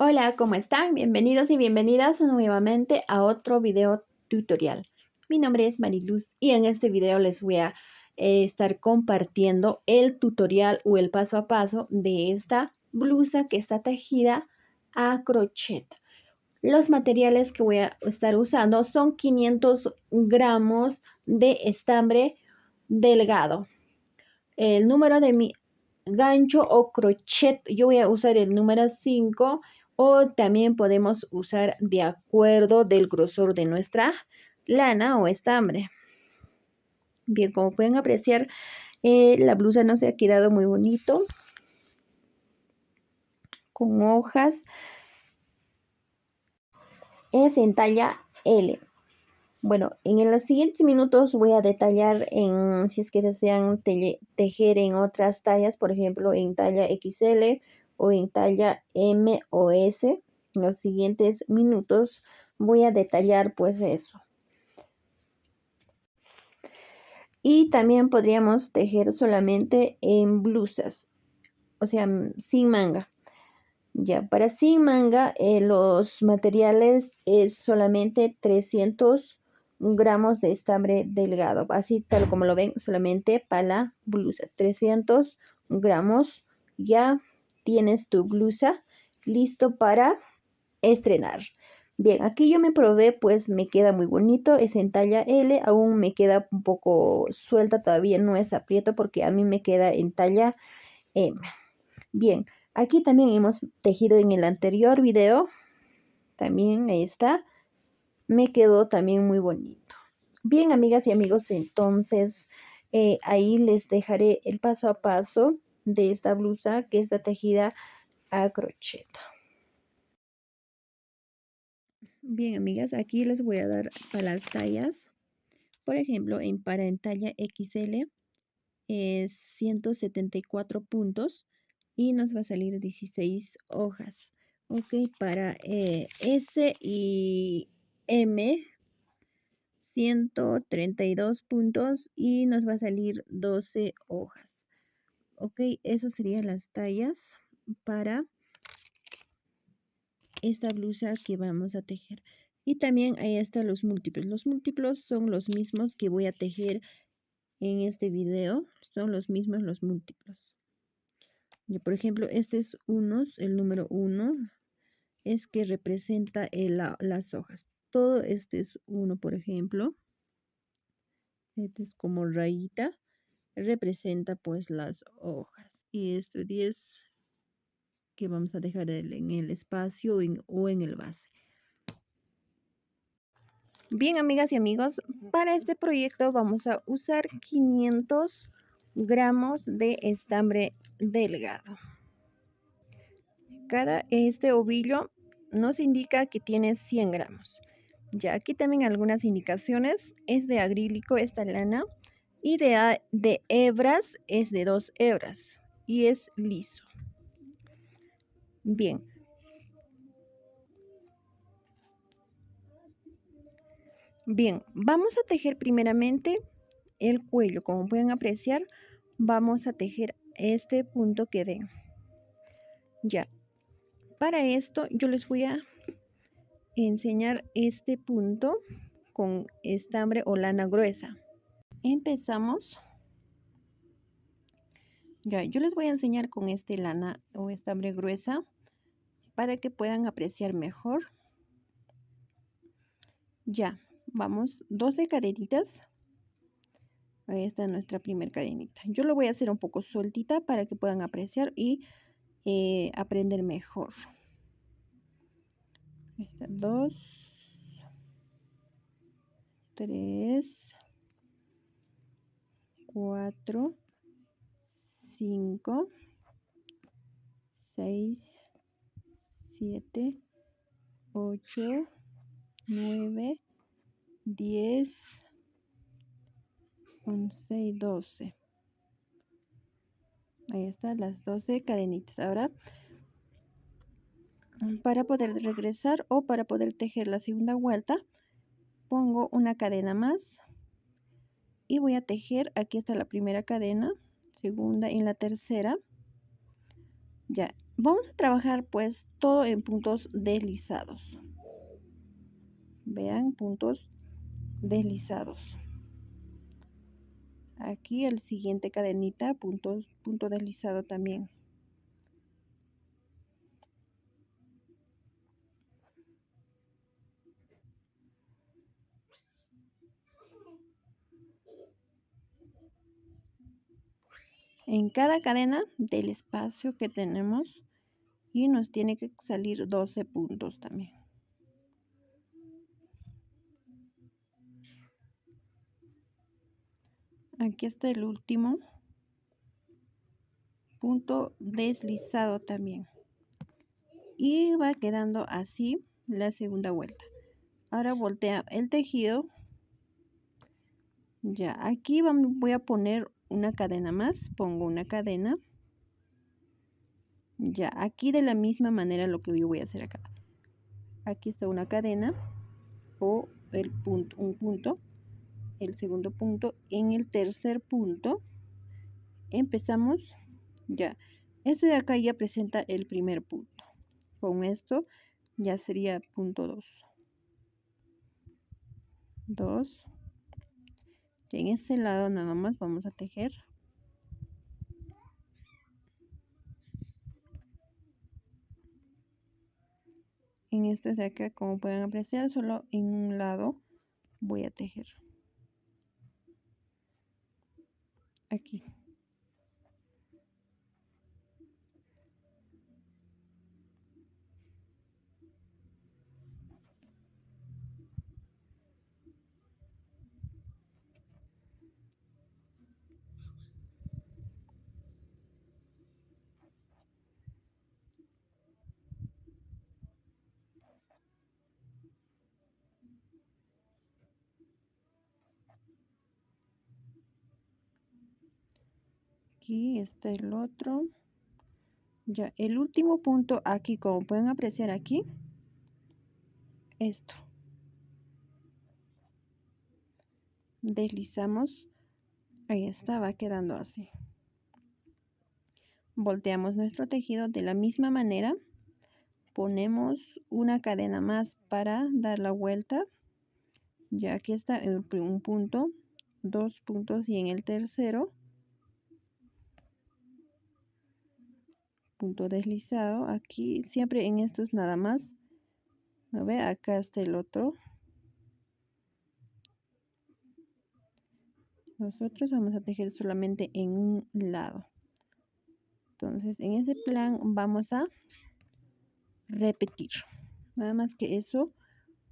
Hola, ¿cómo están? Bienvenidos y bienvenidas nuevamente a otro video tutorial. Mi nombre es Mariluz y en este video les voy a estar compartiendo el tutorial o el paso a paso de esta blusa que está tejida a crochet. Los materiales que voy a estar usando son 500 gramos de estambre delgado. El número de mi gancho o crochet, yo voy a usar el número 5 o también podemos usar de acuerdo del grosor de nuestra lana o estambre. Bien, como pueden apreciar, la blusa nos ha quedado muy bonito, con hojas. Es en talla L. Bueno, en los siguientes minutos voy a detallar en si es que desean tejer en otras tallas, por ejemplo, en talla XL o en talla M o S. En los siguientes minutos voy a detallar pues eso. Y también podríamos tejer solamente en blusas, o sea, sin manga. Ya, para sin manga, los materiales es solamente 300 gramos de estambre delgado, así tal como lo ven, solamente para la blusa. 300 gramos, ya tienes tu blusa listo para estrenar. Bien, aquí yo me probé, pues me queda muy bonito, es en talla L, aún me queda un poco suelta, todavía no es aprieto porque a mí me queda en talla M. Bien, aquí también hemos tejido en el anterior video, también ahí está, me quedó también muy bonito. Bien, amigas y amigos, entonces ahí les dejaré el paso a paso de esta blusa que está tejida a crochet. Bien, amigas, aquí les voy a dar para las tallas. Por ejemplo, en talla XL es 174 puntos y nos va a salir 16 hojas. Ok, para S y M 132 puntos y nos va a salir 12 hojas. Ok, eso serían las tallas para esta blusa que vamos a tejer. Y también ahí están los múltiplos. Los múltiplos son los mismos que voy a tejer en este video. Son los mismos los múltiplos. Y por ejemplo, este es el número 1 es que representa las hojas. Todo este es 1, por ejemplo. Este es como rayita. Representa pues las hojas. Y esto 10 que vamos a dejar en el espacio o en el base. Bien, amigas y amigos, para este proyecto vamos a usar 500 gramos de estambre delgado. Cada ovillo nos indica que tiene 100 gramos. Ya aquí también algunas indicaciones. Es de acrílico esta lana y de hebras es de 2 hebras y es liso. Bien. Bien, vamos a tejer primeramente el cuello. Como pueden apreciar, vamos a tejer este punto que ven. Ya, para esto yo les voy a enseñar este punto con estambre o lana gruesa. Empezamos. Ya, yo les voy a enseñar con este lana o estambre gruesa para que puedan apreciar mejor. Ya, vamos 12 cadenitas. Ahí está nuestra primera cadenita. Yo lo voy a hacer un poco sueltita para que puedan apreciar y aprender mejor. Ahí está, 2, 3, 4, 5, 6, 7, 8, 9, 10, 11 y 12. Ahí están las 12 cadenitas. Ahora, para poder regresar o para poder tejer la segunda vuelta, pongo una cadena más y voy a tejer. Aquí está la primera cadena, segunda y la tercera. Ya, Vamos a trabajar pues todo en puntos deslizados. Vean, puntos deslizados. Aquí el siguiente cadenita, punto deslizado también. En cada cadena del espacio que tenemos y nos tiene que salir 12 puntos también. Aquí está el último punto deslizado también. Y va quedando así la segunda vuelta. Ahora voltea el tejido. Ya, aquí voy a poner una cadena más. Pongo una cadena. Ya, aquí de la misma manera lo que yo voy a hacer acá. Aquí está una cadena o el punto, un punto. El segundo punto. En el tercer punto empezamos. Ya, este de acá ya presenta el primer punto. Con esto ya sería punto 2. 2. En este lado nada más vamos a tejer. En este de acá, como pueden apreciar, solo en un lado voy a tejer. Aquí. Aquí está el otro. Ya, el último punto aquí, como pueden apreciar aquí, esto. Deslizamos. Ahí está, va quedando así. Volteamos nuestro tejido de la misma manera. Ponemos una cadena más para dar la vuelta. Ya aquí está un punto, 2 puntos y en el tercero punto deslizado. Aquí siempre en estos nada más. ¿No ve? Acá está el otro. Nosotros vamos a tejer solamente en un lado. Entonces en ese plan vamos a repetir. Nada más que eso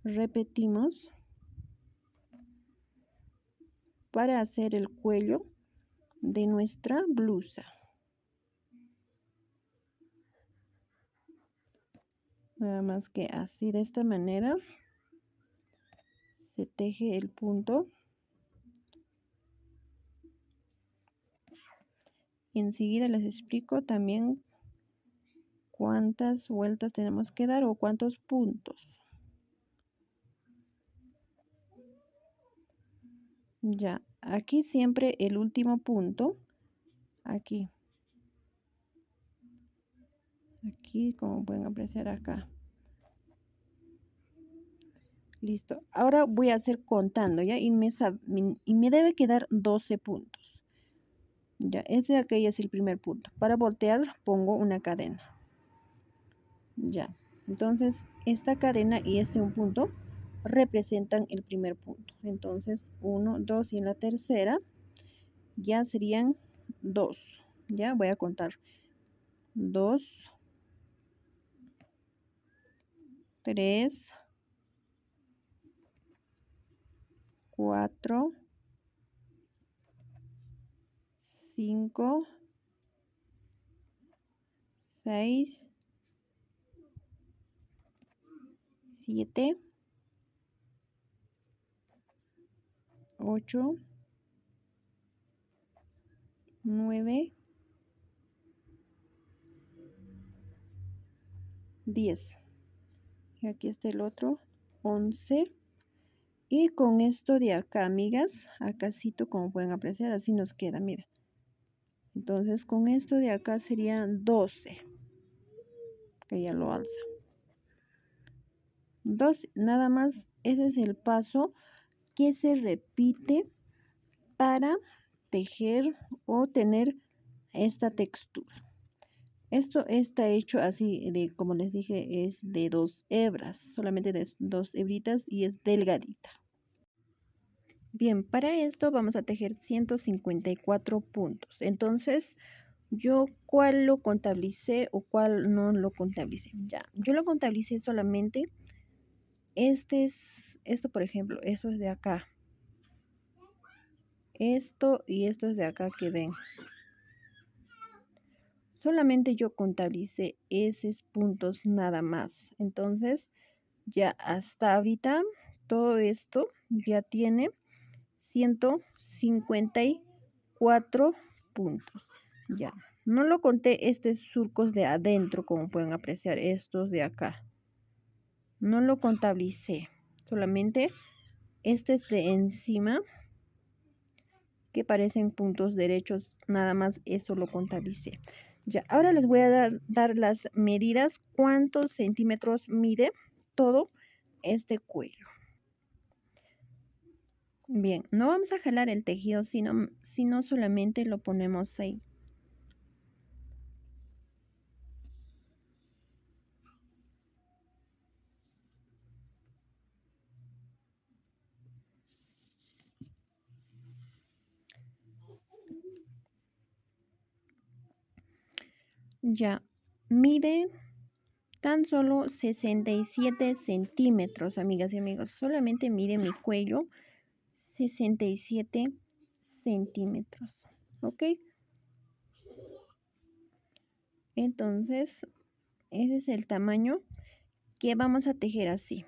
repetimos para hacer el cuello de nuestra blusa. Nada más que así, de esta manera se teje el punto. Y enseguida les explico también cuántas vueltas tenemos que dar o cuántos puntos. Ya, aquí siempre el último punto, aquí. Aquí, como pueden apreciar acá. Listo. Ahora voy a hacer contando, ¿ya? Y me debe quedar 12 puntos. Ya, ese de aquí es el primer punto. Para voltear pongo una cadena. Ya. Entonces, esta cadena y este un punto representan el primer punto. Entonces, 1, 2 y en la tercera ya serían 2. Ya, voy a contar. 2, 3, 4, 5, 6, 7, 8, 9, 10. Y aquí está el otro, 11. Y con esto de acá, amigas, acácito, como pueden apreciar, así nos queda, mira. Entonces, con esto de acá serían 12. que ya lo alza. Dos, nada más, ese es el paso que se repite para tejer o tener esta textura. Esto está hecho así de, como les dije, es de 2 hebras, solamente de 2 hebritas y es delgadita. Bien, para esto vamos a tejer 154 puntos. Entonces, yo cuál lo contabilicé o cuál no lo contabilicé. Ya, yo lo contabilicé solamente. Esto por ejemplo, esto es de acá. Esto y esto es de acá que ven. Solamente yo contabilicé esos puntos nada más. Entonces, ya hasta ahorita todo esto ya tiene 154 puntos. Ya, no lo conté estos surcos de adentro, como pueden apreciar, estos de acá. No lo contabilicé, solamente este es de encima, que parecen puntos derechos, nada más eso lo contabilicé. Ya, ahora les voy a dar las medidas, cuántos centímetros mide todo este cuello. Bien, no vamos a jalar el tejido, sino solamente lo ponemos ahí. Ya, mide tan solo 67 centímetros, amigas y amigos. Solamente mide mi cuello 67 centímetros. ¿Ok? Entonces, ese es el tamaño que vamos a tejer así.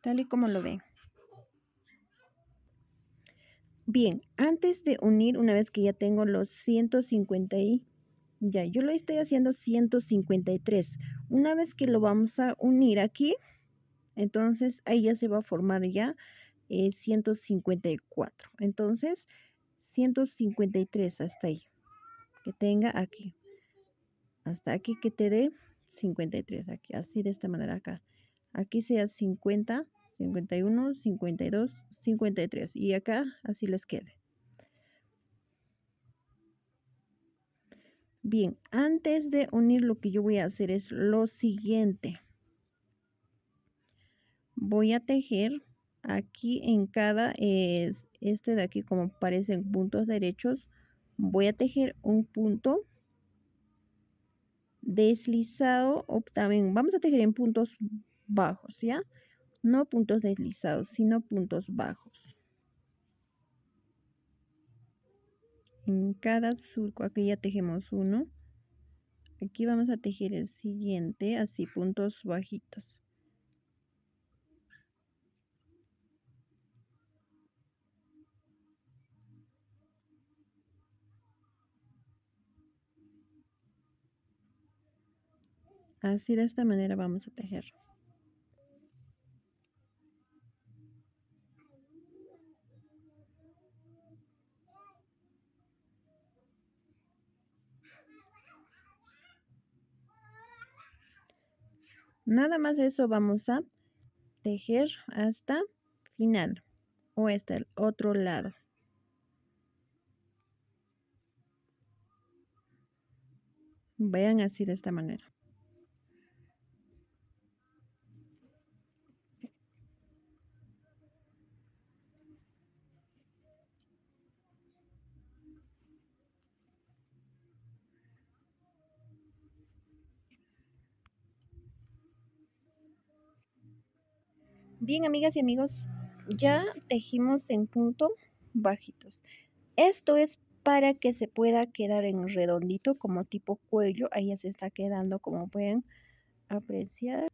Tal y como lo ven. Bien, antes de unir, una vez que ya tengo los 150 ya, yo lo estoy haciendo 153. Una vez que lo vamos a unir aquí, entonces ahí ya se va a formar ya 154. Entonces, 153 hasta ahí. Que tenga aquí. Hasta aquí que te dé 53. Aquí, así de esta manera acá. Aquí sea 50, 51, 52, 53. Y acá así les quede. Bien, antes de unir lo que yo voy a hacer es lo siguiente. Voy a tejer aquí en cada, este de aquí como parecen puntos derechos, voy a tejer un punto deslizado o también vamos a tejer en puntos bajos, ¿ya? No puntos deslizados, sino puntos bajos. En cada surco, aquí ya tejemos uno. Aquí vamos a tejer el siguiente, así puntos bajitos. Así de esta manera vamos a tejer. Nada más eso vamos a tejer hasta final o hasta el otro lado. Vean así de esta manera. Bien, amigas y amigos, ya tejimos en punto bajitos. Esto es para que se pueda quedar en redondito como tipo cuello. Ahí ya se está quedando como pueden apreciar.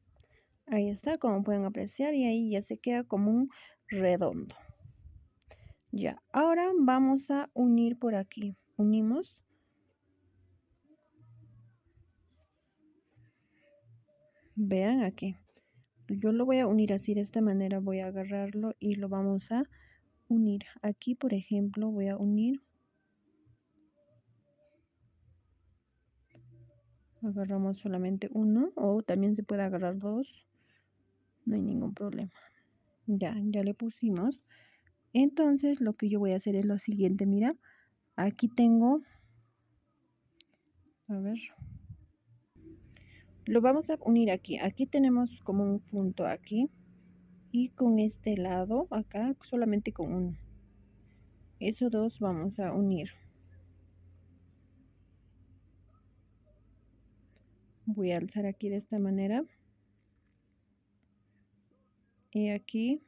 Ahí está, como pueden apreciar, y ahí ya se queda como un redondo. Ya, ahora vamos a unir por aquí. Unimos. Vean aquí. Yo lo voy a unir así de esta manera. Voy a agarrarlo y lo vamos a unir. Aquí, por ejemplo, voy a unir. Agarramos solamente uno o también se puede agarrar dos, no hay ningún problema. Ya le pusimos. Entonces lo que yo voy a hacer es lo siguiente, mira, aquí tengo, a ver, lo vamos a unir aquí. Aquí tenemos como un punto aquí y con este lado acá solamente con uno. Esos dos vamos a unir. Voy a alzar aquí de esta manera y aquí.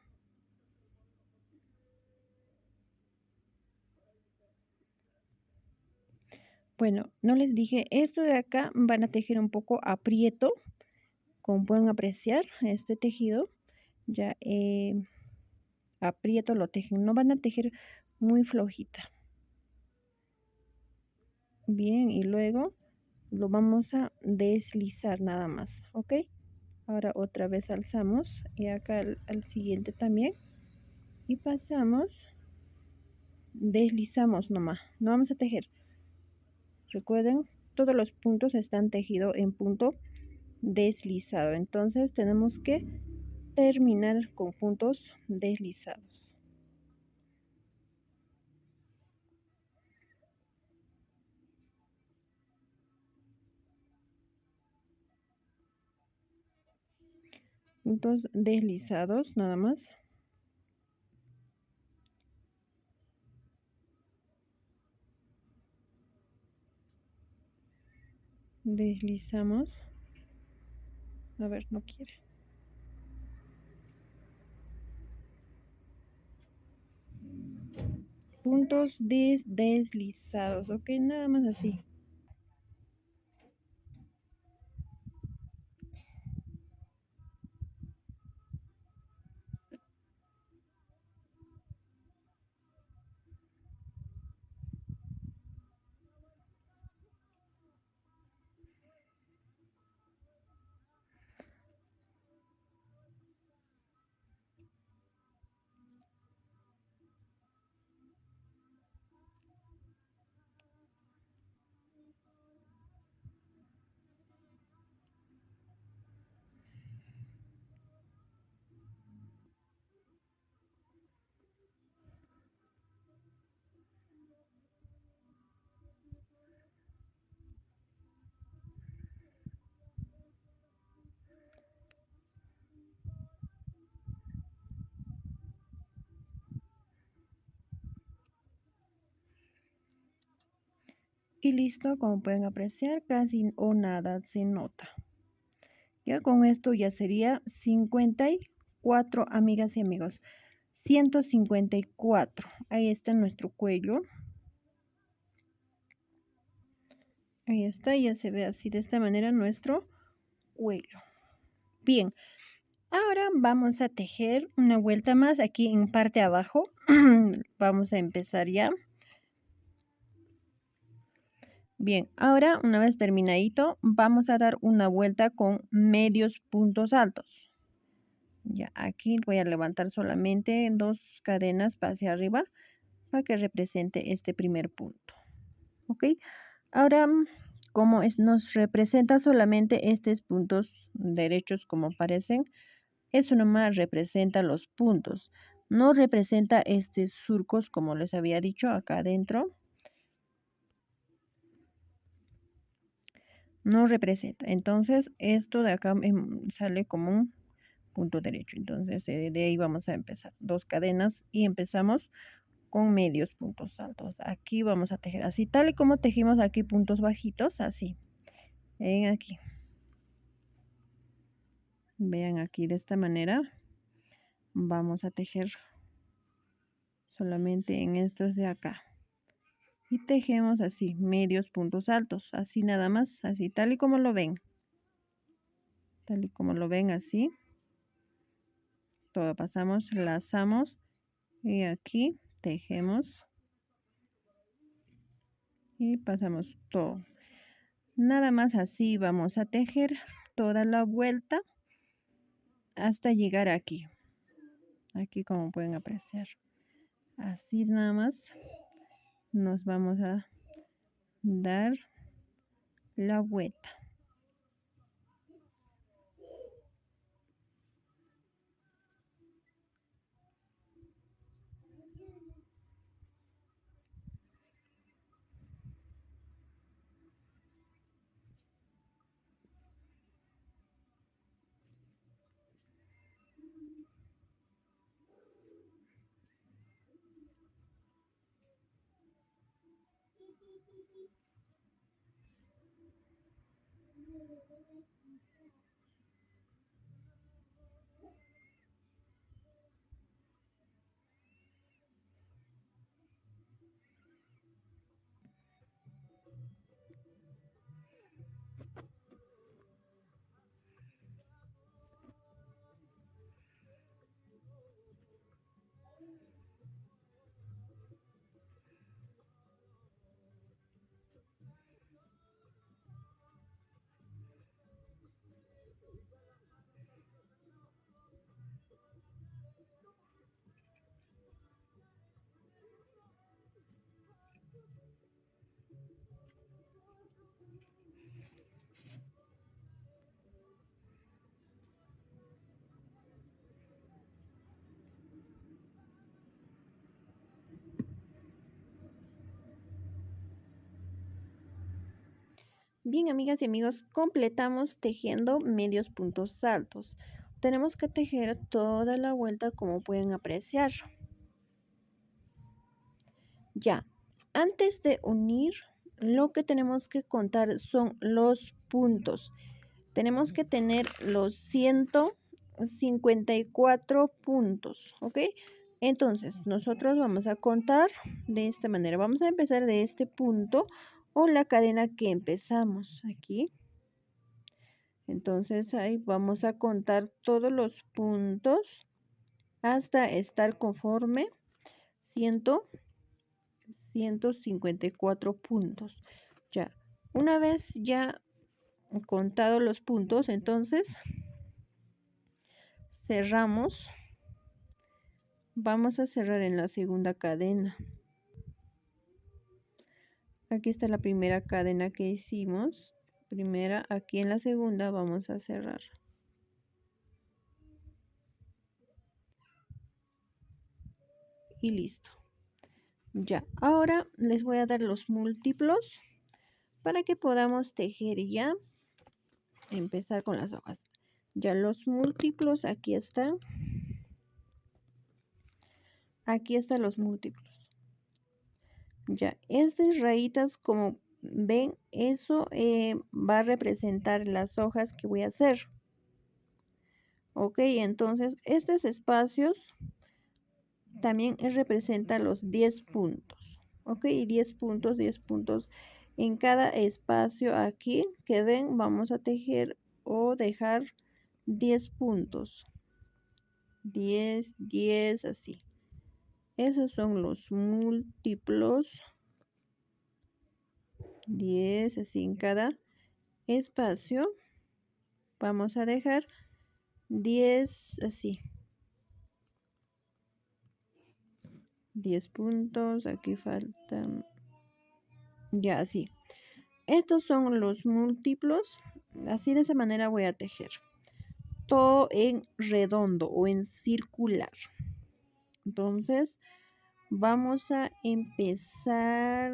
Bueno, no les dije, esto de acá van a tejer un poco aprieto, como pueden apreciar este tejido. Ya aprieto lo tejen, no van a tejer muy flojita. Bien, y luego lo vamos a deslizar nada más, ¿ok? Ahora otra vez alzamos y acá al siguiente también. Y pasamos, deslizamos nomás, no vamos a tejer. Recuerden, todos los puntos están tejidos en punto deslizado. Entonces tenemos que terminar con puntos deslizados. Puntos deslizados nada más. Deslizamos. A ver, no quiere. Puntos deslizados, ok, nada más así. Y listo, como pueden apreciar, casi o nada se nota. Ya con esto ya sería 54, amigas y amigos. 154. Ahí está nuestro cuello. Ahí está, ya se ve así de esta manera nuestro cuello. Bien, ahora vamos a tejer una vuelta más aquí en parte abajo. Vamos a empezar ya. Bien, ahora una vez terminadito, vamos a dar una vuelta con medios puntos altos. Ya aquí voy a levantar solamente 2 cadenas hacia arriba para que represente este primer punto. ¿Ok? Ahora, como nos representa solamente estos puntos derechos como parecen, eso nomás representa los puntos. No representa estos surcos como les había dicho acá adentro. No representa. Entonces, esto de acá sale como un punto derecho. Entonces, de ahí vamos a empezar. 2 cadenas y empezamos con medios puntos altos. Aquí vamos a tejer así, tal y como tejimos aquí puntos bajitos, así. Ven aquí. Vean aquí de esta manera. Vamos a tejer solamente en estos de acá. Y tejemos así, medios puntos altos, así nada más, así tal y como lo ven. Tal y como lo ven así. Todo pasamos, lazamos y aquí tejemos. Y pasamos todo. Nada más así vamos a tejer toda la vuelta hasta llegar aquí. Aquí como pueden apreciar. Así nada más nos vamos a dar la vuelta. Bien, amigas y amigos, completamos tejiendo medios puntos altos. Tenemos que tejer toda la vuelta como pueden apreciar. Ya, antes de unir, lo que tenemos que contar son los puntos. Tenemos que tener los 154 puntos, ¿ok? Entonces, nosotros vamos a contar de esta manera. Vamos a empezar de este punto o la cadena que empezamos aquí. Entonces, ahí vamos a contar todos los puntos hasta estar conforme 154 puntos. Ya, una vez ya contado los puntos, entonces cerramos. Vamos a cerrar en la segunda cadena. Aquí está la primera cadena que hicimos. Primera, aquí en la segunda vamos a cerrar. Y listo. Ya, ahora les voy a dar los múltiplos para que podamos tejer ya. Empezar con las hojas. Ya los múltiplos, aquí están. Aquí están los múltiplos. Ya, estas rayitas, como ven, eso va a representar las hojas que voy a hacer. Ok, entonces estos espacios también representa los 10 puntos. Ok, y 10 puntos en cada espacio aquí que ven, vamos a tejer o dejar 10 puntos. 10, 10, así. Esos son los múltiplos. 10, así en cada espacio. Vamos a dejar 10, así. 10 puntos. Aquí faltan. Ya, así. Estos son los múltiplos. Así de esa manera voy a tejer. Todo en redondo o en circular. Entonces, vamos a empezar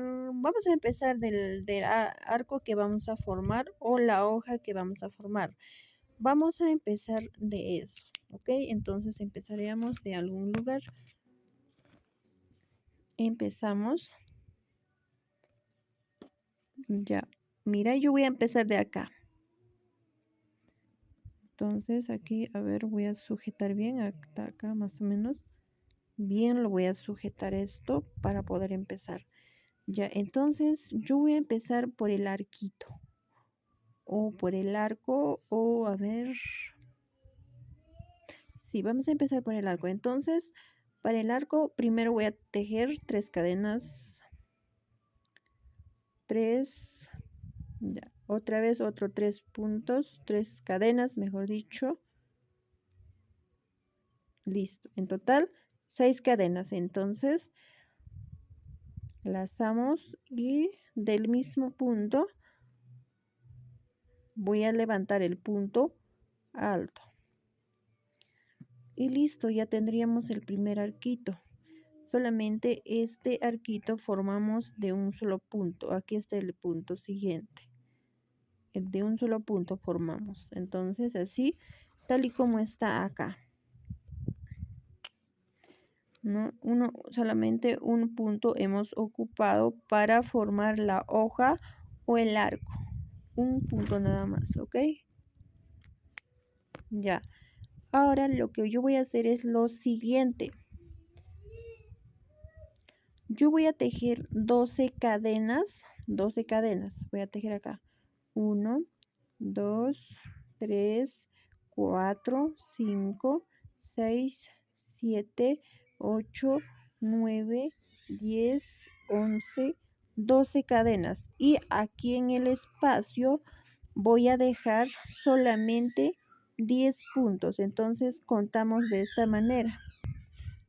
del arco que vamos a formar o la hoja que vamos a formar. Vamos a empezar de eso, ¿ok? Entonces empezaríamos de algún lugar. Empezamos. Ya, mira, yo voy a empezar de acá. Entonces aquí, a ver, voy a sujetar bien hasta acá más o menos. Bien, lo voy a sujetar esto para poder empezar. Ya, entonces yo voy a empezar por el arquito. O por el arco, o a ver. Sí, vamos a empezar por el arco. Entonces, para el arco, primero voy a tejer 3 cadenas. 3. Ya, otra vez otro 3 puntos, 3 cadenas, mejor dicho. Listo. En total, 6 cadenas. Entonces, lazamos y del mismo punto voy a levantar el punto alto. Y listo, ya tendríamos el primer arquito. Solamente este arquito formamos de un solo punto. Aquí está el punto siguiente. El de un solo punto formamos. Entonces, así, tal y como está acá. ¿no? Solamente un punto hemos ocupado para formar la hoja o el arco. Un punto nada más, ¿ok? Ya. Ahora lo que yo voy a hacer es lo siguiente. Yo voy a tejer 12 cadenas. 12 cadenas. Voy a tejer acá. 1, 2, 3, 4, 5, 6, 7, 8, 9, 10, 11, 12 cadenas. Y aquí en el espacio voy a dejar solamente 10 puntos. Entonces contamos de esta manera.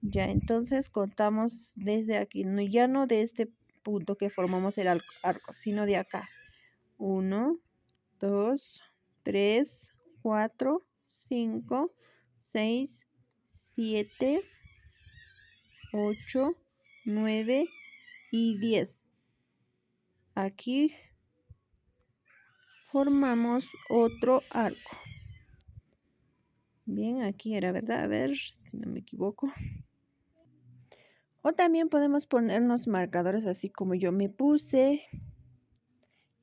Ya, entonces contamos desde aquí. Ya no de este punto que formamos el arco, sino de acá. 1, 2, 3, 4, 5, 6, 7, 8, 9 y 10. Aquí formamos otro arco. Bien, aquí era, ¿verdad? A ver si no me equivoco. O también podemos ponernos marcadores así como yo me puse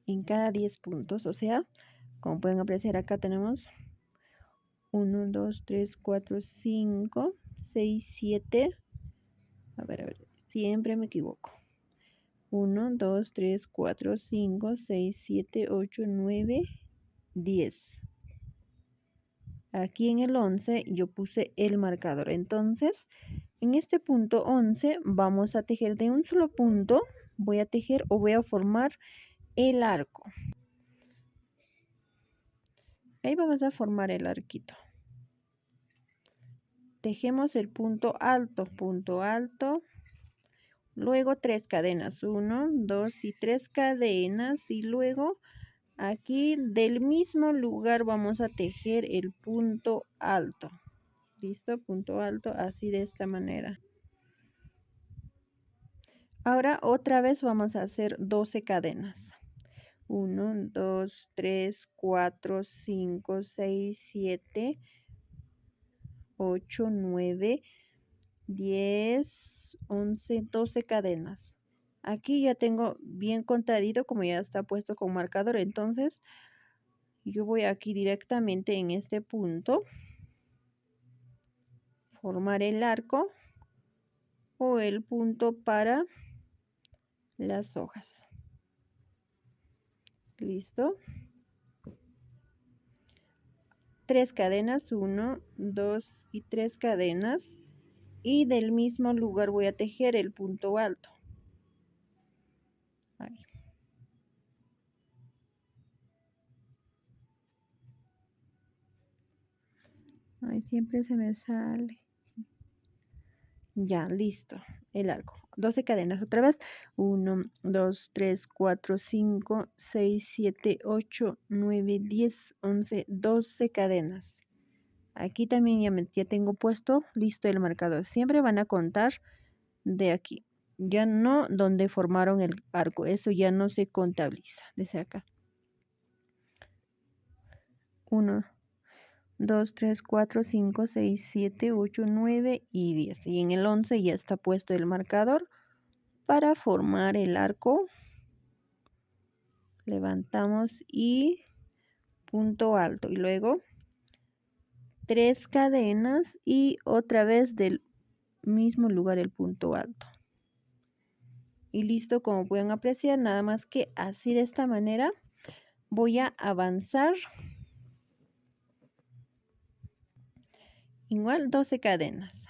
en cada 10 puntos. O sea, como pueden apreciar acá tenemos 1, 2, 3, 4, 5, 6, 7. A ver, siempre me equivoco. 1, 2, 3, 4, 5, 6, 7, 8, 9, 10. Aquí en el 11 yo puse el marcador. Entonces, en este punto 11 vamos a tejer de un solo punto. Voy a tejer o voy a formar el arco. Ahí vamos a formar el arquito. Tejemos el punto alto. Luego 3 cadenas, 1, 2 y 3 cadenas. Y luego aquí del mismo lugar vamos a tejer el punto alto. ¿Listo? Punto alto, así de esta manera. Ahora otra vez vamos a hacer 12 cadenas. 1, 2, 3, 4, 5, 6, 7, 8, 9, 10, 11, 12 cadenas. Aquí ya tengo bien contadito como ya está puesto con marcador. Entonces yo voy aquí directamente en este punto. Formar el arco o el punto para las hojas. Listo. 3 cadenas, 1, 2 y 3 cadenas. Y del mismo lugar voy a tejer el punto alto. Ahí. Ahí siempre se me sale. Ya, listo. El arco. 12 cadenas otra vez. 1, 2, 3, 4, 5, 6, 7, 8, 9, 10, 11, 12 cadenas. Aquí también ya tengo puesto listo el marcador. Siempre van a contar de aquí. Ya no donde formaron el arco. Eso ya no se contabiliza. Desde acá. 1, 2, 3, 4, 5, 6, 7, 8, 9 y 10. Y en el 11 ya está puesto el marcador para formar el arco. Levantamos y punto alto. Y luego 3 cadenas y otra vez del mismo lugar el punto alto. Y listo, como pueden apreciar, nada más que así de esta manera voy a avanzar. Igual 12 cadenas.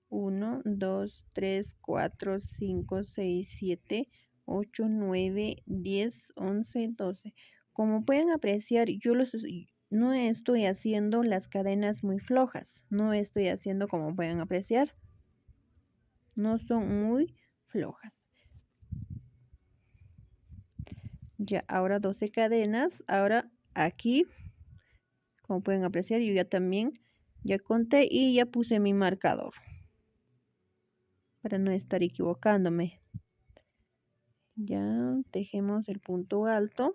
1, 2, 3, 4, 5, 6, 7, 8, 9, 10, 11, 12. Como pueden apreciar, no estoy haciendo las cadenas muy flojas. No estoy haciendo, como pueden apreciar, no son muy flojas. Ya, ahora 12 cadenas. Ahora aquí, como pueden apreciar, yo ya también ya conté y ya puse mi marcador para no estar equivocándome. Ya tejemos el punto alto.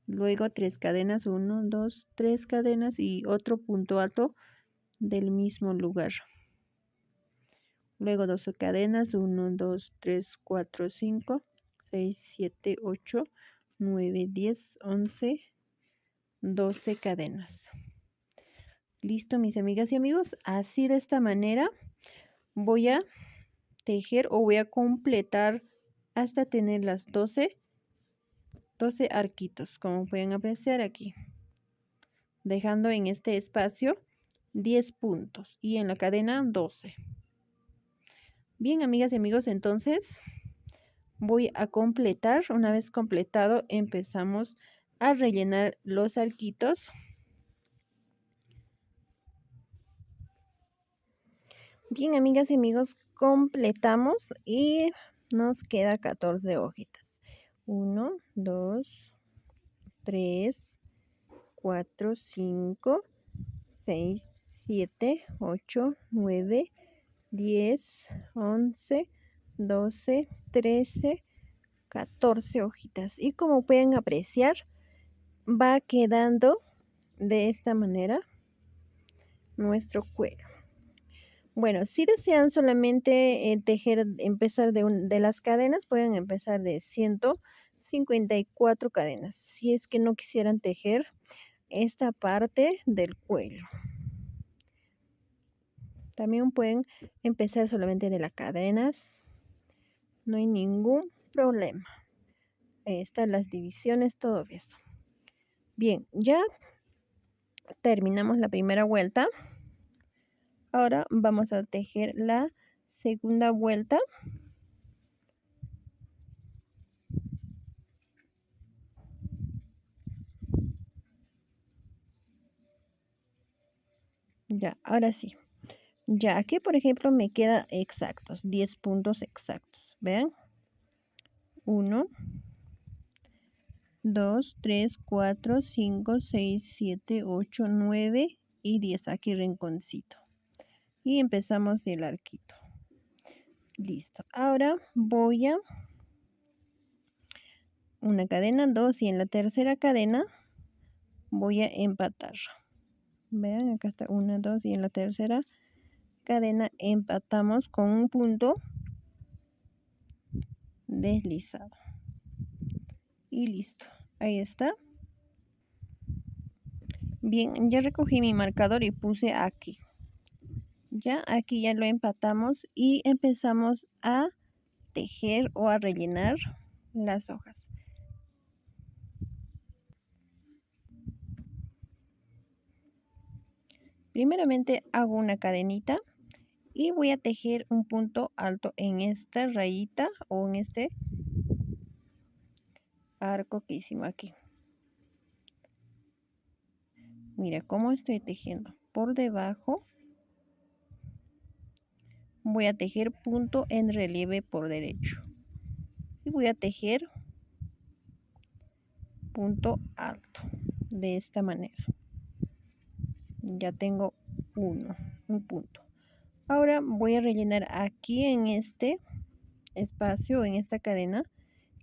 Luego 3 cadenas, 1, 2, 3 cadenas y otro punto alto del mismo lugar. luego 12 cadenas, 1, 2, 3, 4, 5, 6, 7, 8, 9, 10, 11, 12 cadenas. Listo, mis amigas y amigos, así de esta manera voy a tejer o voy a completar hasta tener las 12 arquitos, como pueden apreciar aquí, dejando en este espacio 10 puntos y en la cadena 12. Bien, amigas y amigos, entonces voy a completar. Una vez completado, empezamos a rellenar los arquitos. Bien, amigas y amigos, completamos y nos queda 14 hojitas. 1, 2, 3, 4, 5, 6, 7, 8, 9, 10, 11, 12, 13, 14 hojitas. Y como pueden apreciar, va quedando de esta manera nuestro cuero. Bueno, si desean solamente tejer, empezar de las cadenas, pueden empezar de 154 cadenas. Si es que no quisieran tejer esta parte del cuello. También pueden empezar solamente de las cadenas. No hay ningún problema. Ahí están las divisiones, todo eso. Bien, ya terminamos la primera vuelta. Ahora vamos a tejer la segunda vuelta. Ya, ahora sí. Ya, aquí por ejemplo me queda exactos, 10 puntos exactos. Vean. 1, 2, 3, 4, 5, 6, 7, 8, 9 y 10. Aquí rinconcito. Y empezamos el arquito. Listo. Ahora voy a una cadena, 2 y en la tercera cadena voy a empatar. Vean, acá está 1, 2 y en la tercera cadena empatamos con un punto deslizado. Y listo. Ahí está. Bien, ya recogí mi marcador y puse aquí. Ya aquí ya lo empatamos y empezamos a tejer o a rellenar las hojas. Primeramente hago una cadenita y voy a tejer un punto alto en esta rayita o en este arco que hicimos aquí. Mira cómo estoy tejiendo. Por debajo voy a tejer punto en relieve por derecho. Y voy a tejer punto alto de esta manera. Ya tengo un punto. Ahora voy a rellenar aquí en este espacio, en esta cadena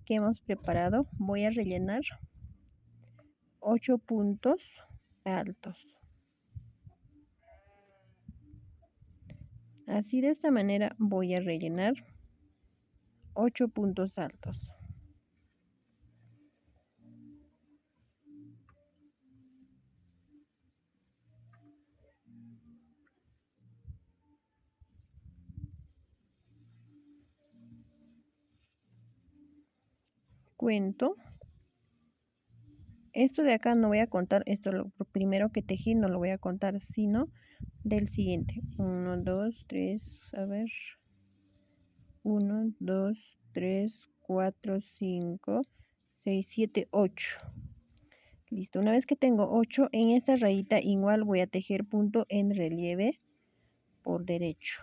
que hemos preparado. Voy a rellenar 8 puntos altos. Así de esta manera voy a rellenar 8 puntos altos. Cuento. Esto de acá no voy a contar, esto lo primero que tejí no lo voy a contar, sino del siguiente. 1, 2, 3, a ver. 1, 2, 3, 4, 5, 6, 7, 8. Listo, una vez que tengo 8 en esta rayita igual voy a tejer punto en relieve por derecho.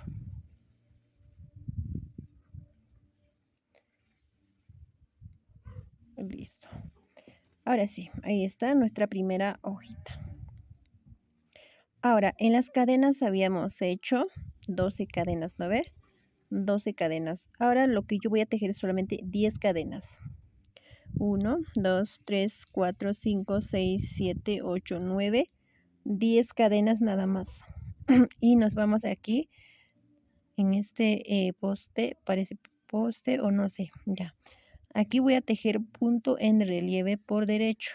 Listo. Ahora sí, ahí está nuestra primera hojita. Ahora, en las cadenas habíamos hecho 12 cadenas, ¿no ve? 12 cadenas. Ahora lo que yo voy a tejer es solamente 10 cadenas. 1, 2, 3, 4, 5, 6, 7, 8, 9, 10 cadenas nada más. Y nos vamos aquí en este poste, parece poste o no sé, ya. Aquí voy a tejer punto en relieve por derecho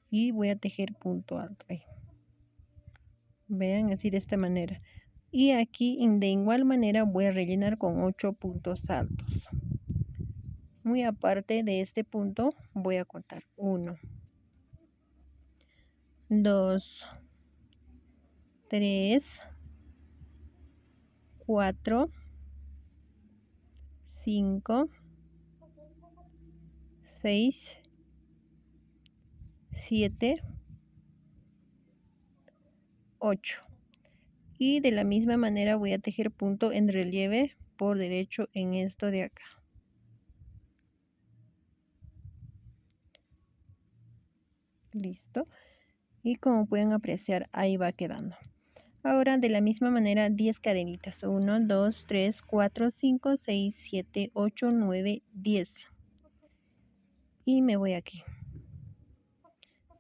y voy a tejer punto alto ahí. Vean, así de esta manera. Y aquí de igual manera voy a rellenar con 8 puntos altos. Muy aparte de este punto voy a contar 1, 2, 3, 4, 5, 6, 7, 8. Y de la misma manera voy a tejer punto en relieve por derecho en esto de acá. Listo. Y como pueden apreciar, ahí va quedando. Ahora de la misma manera 10 cadenitas. 1, 2, 3, 4, 5, 6, 7, 8, 9, 10. Y me voy aquí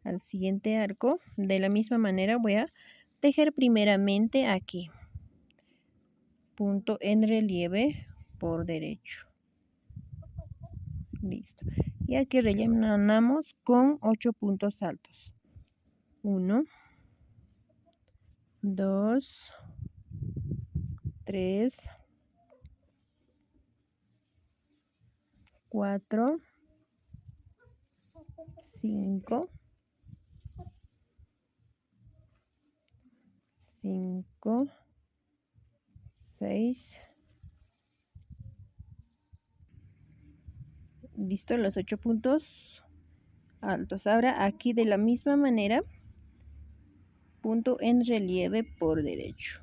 al siguiente arco. De la misma manera voy a tejer primeramente aquí. Punto en relieve por derecho. Listo. Y aquí rellenamos con 8 puntos altos. 1, 2, 3, 4, 5, 6. Listo, los 8 puntos altos. Ahora aquí de la misma manera, punto en relieve por derecho.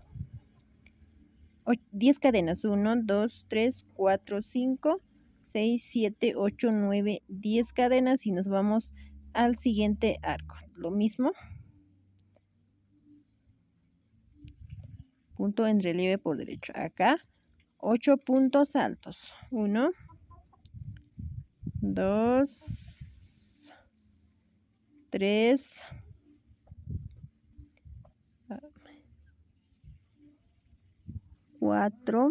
10 cadenas. 1, 2, 3, 4, 5, 6, 7, 8, 9, 10 cadenas y nos vamos al siguiente arco. Lo mismo. Punto en relieve por derecho. Acá 8 puntos altos. 1, 2, 3, 4,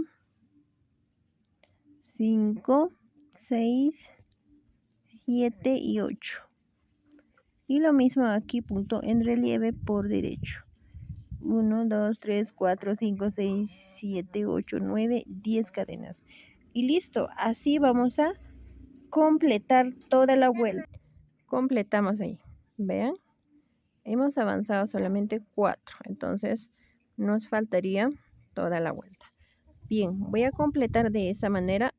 5, 6, 7 y 8. Y lo mismo aquí, punto en relieve por derecho. 1, 2, 3, 4, 5, 6, 7, 8, 9, 10 cadenas. Y listo, así vamos a completar toda la vuelta. Completamos ahí, vean. Hemos avanzado solamente 4, entonces nos faltaría toda la vuelta. Bien, voy a completar de esa manera.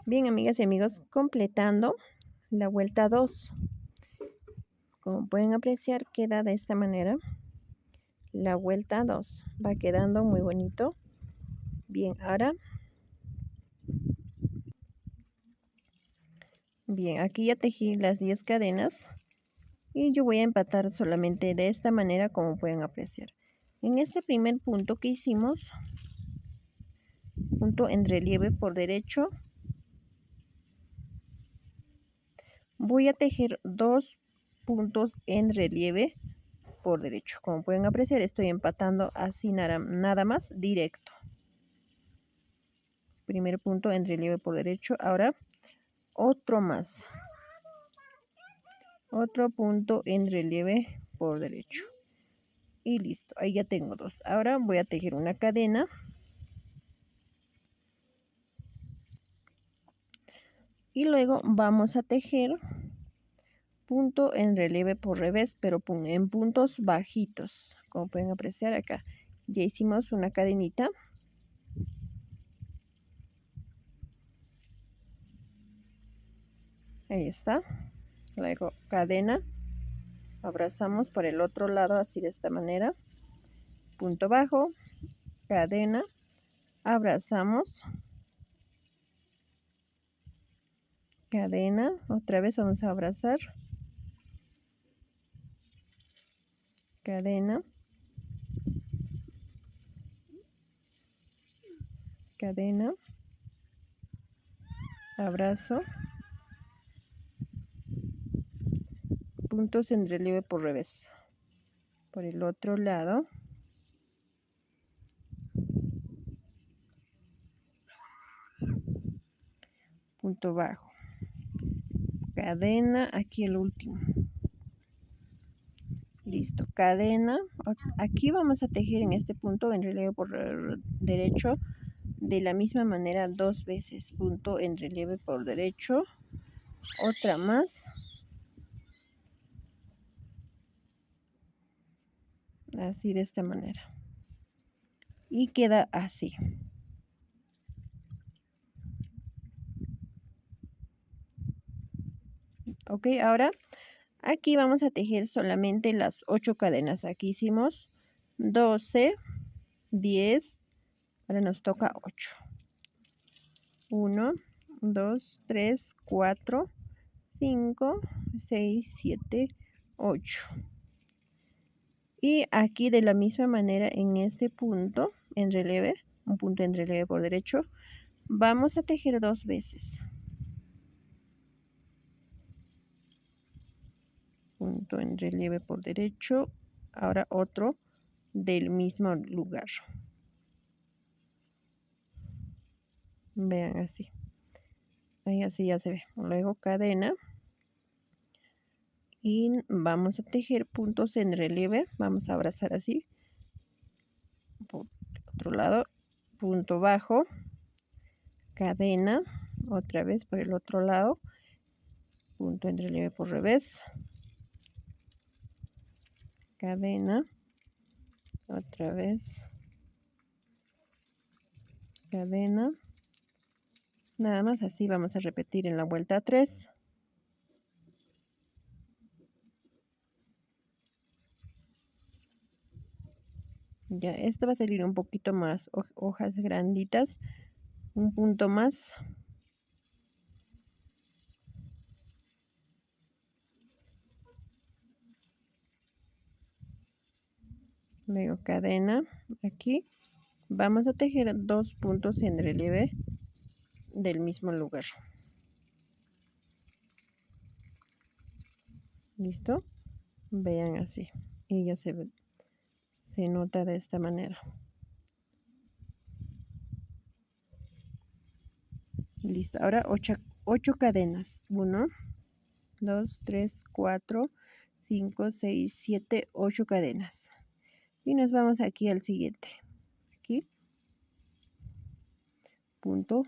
Bien, amigas y amigos, completando la vuelta 2. Como pueden apreciar, queda de esta manera. La vuelta 2 va quedando muy bonito. Bien, ahora. Bien, aquí ya tejí las 10 cadenas. Y yo voy a empatar solamente de esta manera, como pueden apreciar. En este primer punto que hicimos, punto en relieve por derecho, voy a tejer 2 puntos en relieve por derecho. Como pueden apreciar, estoy empatando así nada más directo. Primer punto en relieve por derecho. Ahora otro más. Otro punto en relieve por derecho. Y listo, ahí ya tengo 2. Ahora voy a tejer una cadena. Y luego vamos a tejer punto en relieve por revés, pero en puntos bajitos. Como pueden apreciar acá, ya hicimos una cadenita. Ahí está. Luego cadena. Abrazamos por el otro lado así de esta manera. Punto bajo. Cadena. Abrazamos. Cadena. Otra vez vamos a abrazar. Cadena. Cadena. Abrazo. Puntos en relieve por revés. Por el otro lado. punto bajo, cadena, aquí el último. Listo, cadena. Aquí vamos a tejer en este punto en relieve por derecho de la misma manera 2 veces. Punto en relieve por derecho, otra más. Así de esta manera. Y queda así. Ok, ahora aquí vamos a tejer solamente las 8 cadenas. Aquí hicimos 12, 10, ahora nos toca 8. 1, 2, 3, 4, 5, 6, 7, 8. Y aquí de la misma manera en este punto en relieve, un punto en relieve por derecho, vamos a tejer 2 veces. Punto en relieve por derecho, ahora otro del mismo lugar. Vean así. Ahí así ya se ve. Luego cadena. Y vamos a tejer puntos en relieve. Vamos a abrazar así. Por otro lado, punto bajo. Cadena. Otra vez por el otro lado. Punto en relieve por revés. Cadena. Otra vez. Cadena. Nada más así vamos a repetir en la vuelta 3. Ya, esto va a salir un poquito más, hojas granditas, un punto más. Luego cadena, aquí vamos a tejer 2 puntos en relieve del mismo lugar. ¿Listo? Vean así. Y ya se nota de esta manera. Listo. Ahora 8 cadenas. 1, 2, 3, 4, 5, 6, 7, 8 cadenas. Y nos vamos aquí al siguiente. Aquí. Punto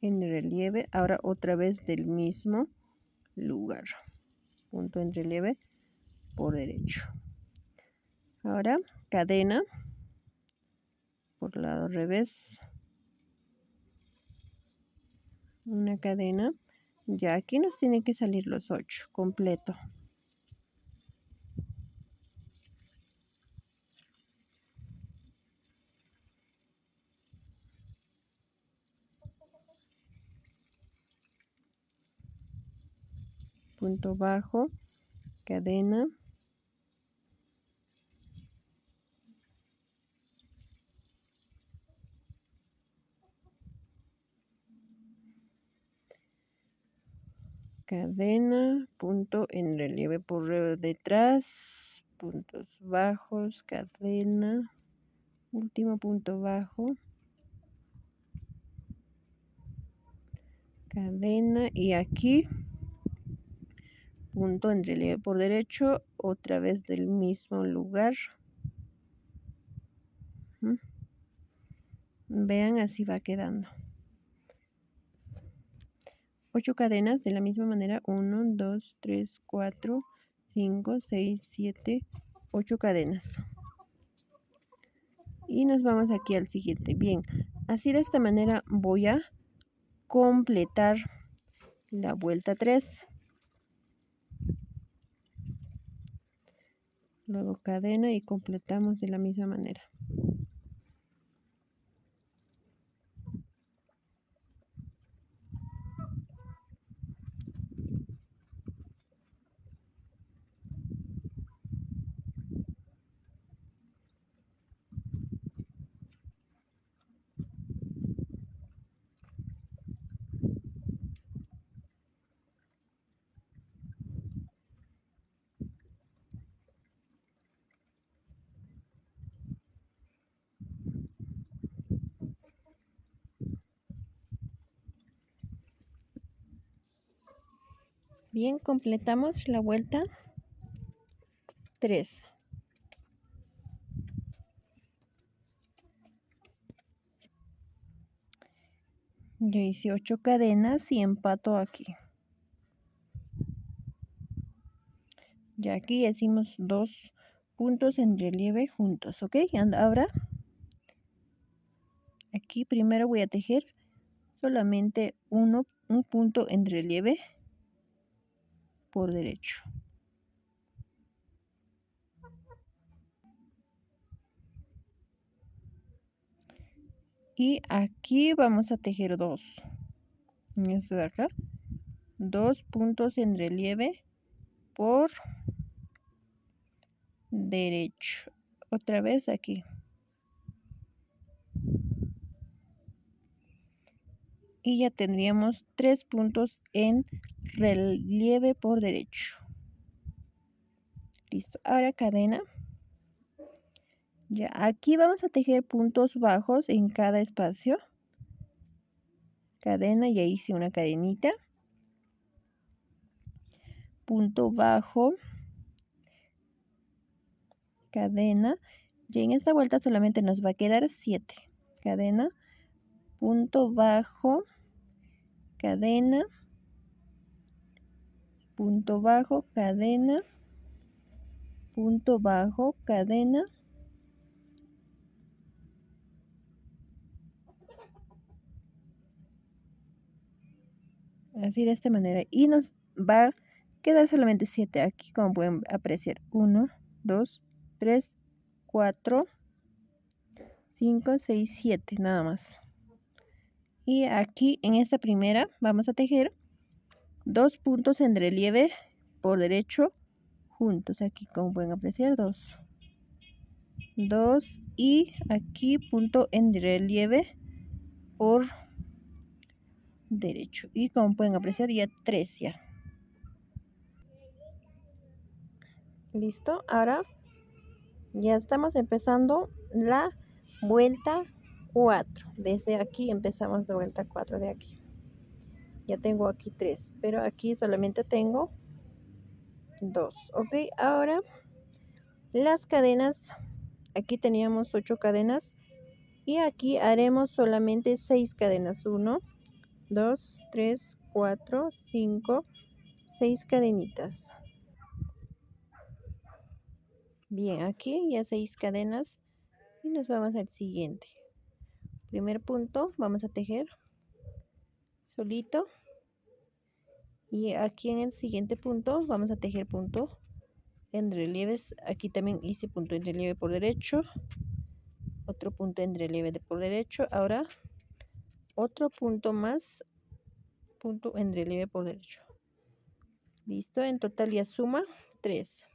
en relieve. Ahora otra vez del mismo lugar. Punto en relieve por derecho. Ahora cadena por lado revés, una cadena. Ya aquí nos tiene que salir los 8 completo. Punto bajo, cadena, cadena, punto en relieve por detrás, puntos bajos, cadena, último punto bajo, cadena, y aquí punto en relieve por derecho, otra vez del mismo lugar. Vean, así va quedando. 8 cadenas de la misma manera. 1, 2, 3, 4, 5, 6, 7, 8 cadenas. Y nos vamos aquí al siguiente. Bien, así de esta manera voy a completar la vuelta 3. Luego cadena y completamos de la misma manera. Bien, completamos la vuelta 3. Ya hice 8 cadenas y empato aquí. Ya aquí hicimos 2 puntos en relieve juntos, ¿ok? Ahora aquí primero voy a tejer solamente un punto en relieve por derecho. Y aquí vamos a tejer 2. En este de acá, 2 puntos en relieve por derecho. Otra vez aquí. Y ya tendríamos 3 puntos en relieve por derecho. Listo. Ahora cadena. Ya aquí vamos a tejer puntos bajos en cada espacio. Cadena, ya hice una cadenita. Punto bajo. Cadena. Y en esta vuelta solamente nos va a quedar 7. Cadena. Punto bajo. Cadena. Punto bajo. Cadena. Punto bajo. Cadena. Así de esta manera. Y nos va a quedar solamente 7 aquí, como pueden apreciar. 1, 2, 3, 4, 5, 6, 7, nada más. Y aquí en esta primera vamos a tejer 2 puntos en relieve por derecho juntos. Aquí, como pueden apreciar, 2. 2 y aquí punto en relieve por derecho. Y como pueden apreciar, ya 3 ya. Listo. Ahora ya estamos empezando la vuelta 4. Desde aquí empezamos la vuelta 4 de aquí. Ya tengo aquí 3, pero aquí solamente tengo 2. Ok, ahora las cadenas. Aquí teníamos 8 cadenas y aquí haremos solamente 6 cadenas. 1, 2, 3, 4, 5, 6 cadenitas. Bien, aquí ya 6 cadenas y nos vamos al siguiente. Primer punto, vamos a tejer solito y aquí en el siguiente punto vamos a tejer punto en relieves. Aquí también hice punto en relieve por derecho, otro punto en relieve por derecho. Ahora otro punto más, punto en relieve por derecho. Listo, en total ya suma 3.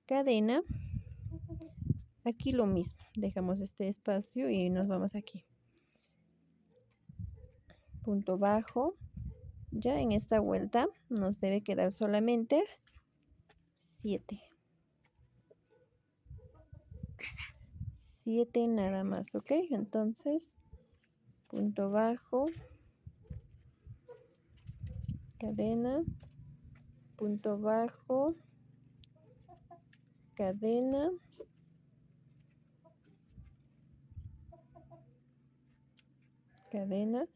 Cadena, aquí lo mismo, dejamos este espacio y nos vamos aquí. Punto bajo. Ya en esta vuelta nos debe quedar solamente 7. 7 nada más, ok. Entonces, punto bajo, cadena, punto bajo, cadena, cadena.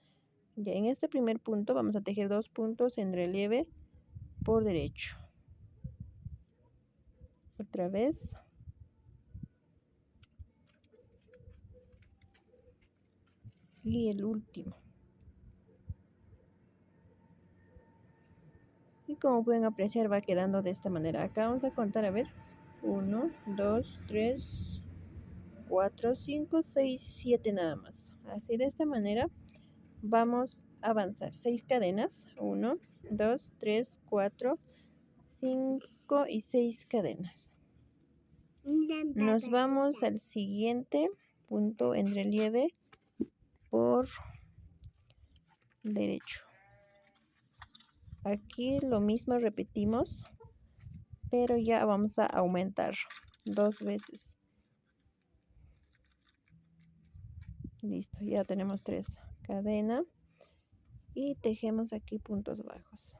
Ya en este primer punto vamos a tejer 2 puntos en relieve por derecho. Otra vez. Y el último. Y como pueden apreciar va quedando de esta manera. Acá vamos a contar, a ver. 1, 2, 3, 4, 5, 6, 7 nada más. Así de esta manera vamos a avanzar 6 cadenas. 1, 2, 3, 4, 5 y 6 cadenas. Nos vamos al siguiente punto en relieve por derecho. Aquí lo mismo repetimos, pero ya vamos a aumentar 2 veces. Listo, ya tenemos 3 cadena y tejemos aquí puntos bajos.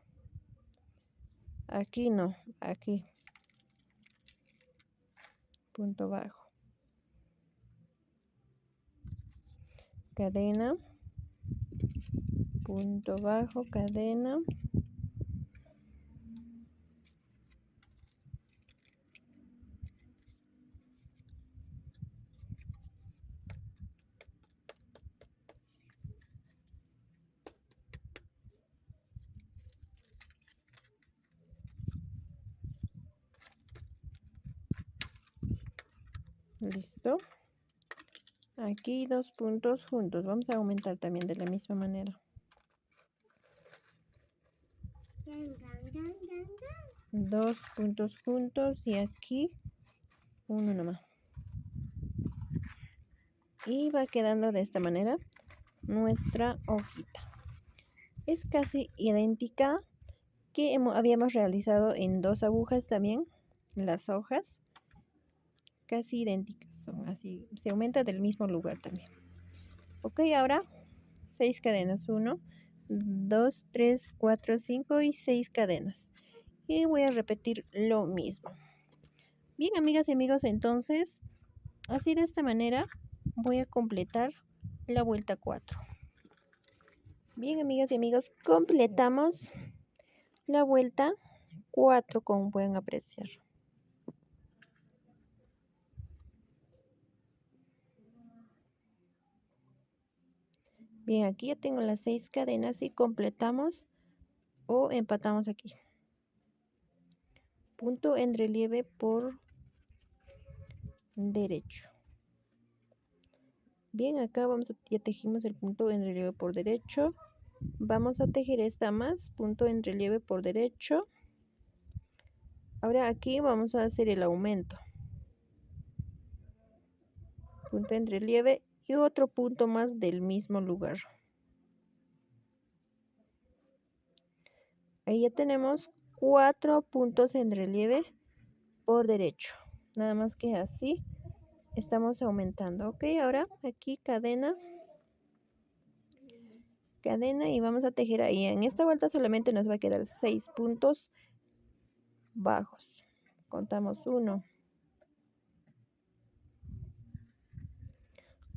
Aquí no, aquí. Punto bajo. Cadena. Punto bajo, cadena. Listo. Aquí 2 puntos juntos. Vamos a aumentar también de la misma manera. 2 puntos juntos y aquí uno nomás. Y va quedando de esta manera nuestra hojita. Es casi idéntica que habíamos realizado en 2 agujas también. Las hojas casi idénticas son así. Se aumenta del mismo lugar también. Ok, ahora 6 cadenas. 1, 2, 3, 4, 5 y 6 cadenas. Y voy a repetir lo mismo. Bien, amigas y amigos, entonces, así de esta manera voy a completar la vuelta 4. Bien, amigas y amigos, completamos la vuelta 4 como pueden apreciar. Bien, aquí ya tengo las 6 cadenas y completamos o empatamos aquí. Punto en relieve por derecho. Bien, acá ya tejimos el punto en relieve por derecho. Vamos a tejer esta más, punto en relieve por derecho. Ahora aquí vamos a hacer el aumento. Punto en relieve y otro punto más del mismo lugar. Ahí ya tenemos 4 puntos en relieve por derecho. Nada más que así estamos aumentando. Ok, ahora aquí cadena. Cadena y vamos a tejer ahí. En esta vuelta solamente nos va a quedar 6 puntos bajos. Contamos 1,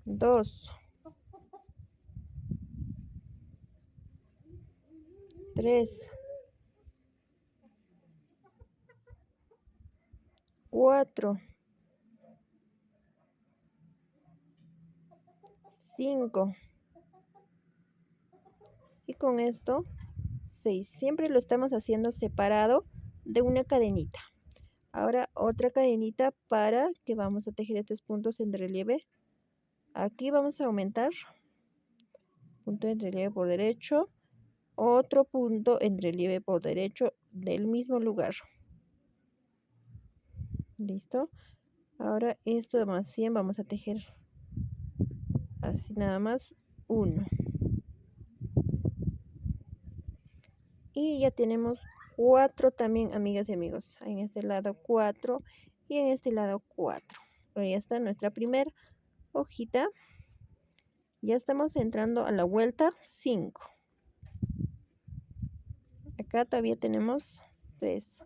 2, 3, 4, 5 y con esto 6. Siempre lo estamos haciendo separado de una cadenita. Ahora otra cadenita para que vamos a tejer estos puntos en relieve. Aquí vamos a aumentar. Punto en relieve por derecho. Otro punto en relieve por derecho del mismo lugar. Listo. Ahora esto de más 100 vamos a tejer así nada más 1. Y ya tenemos 4 también, amigas y amigos. En este lado 4 y en este lado 4. Ahí está nuestra primera hojita. Ya estamos entrando a la vuelta 5. Acá todavía tenemos 3.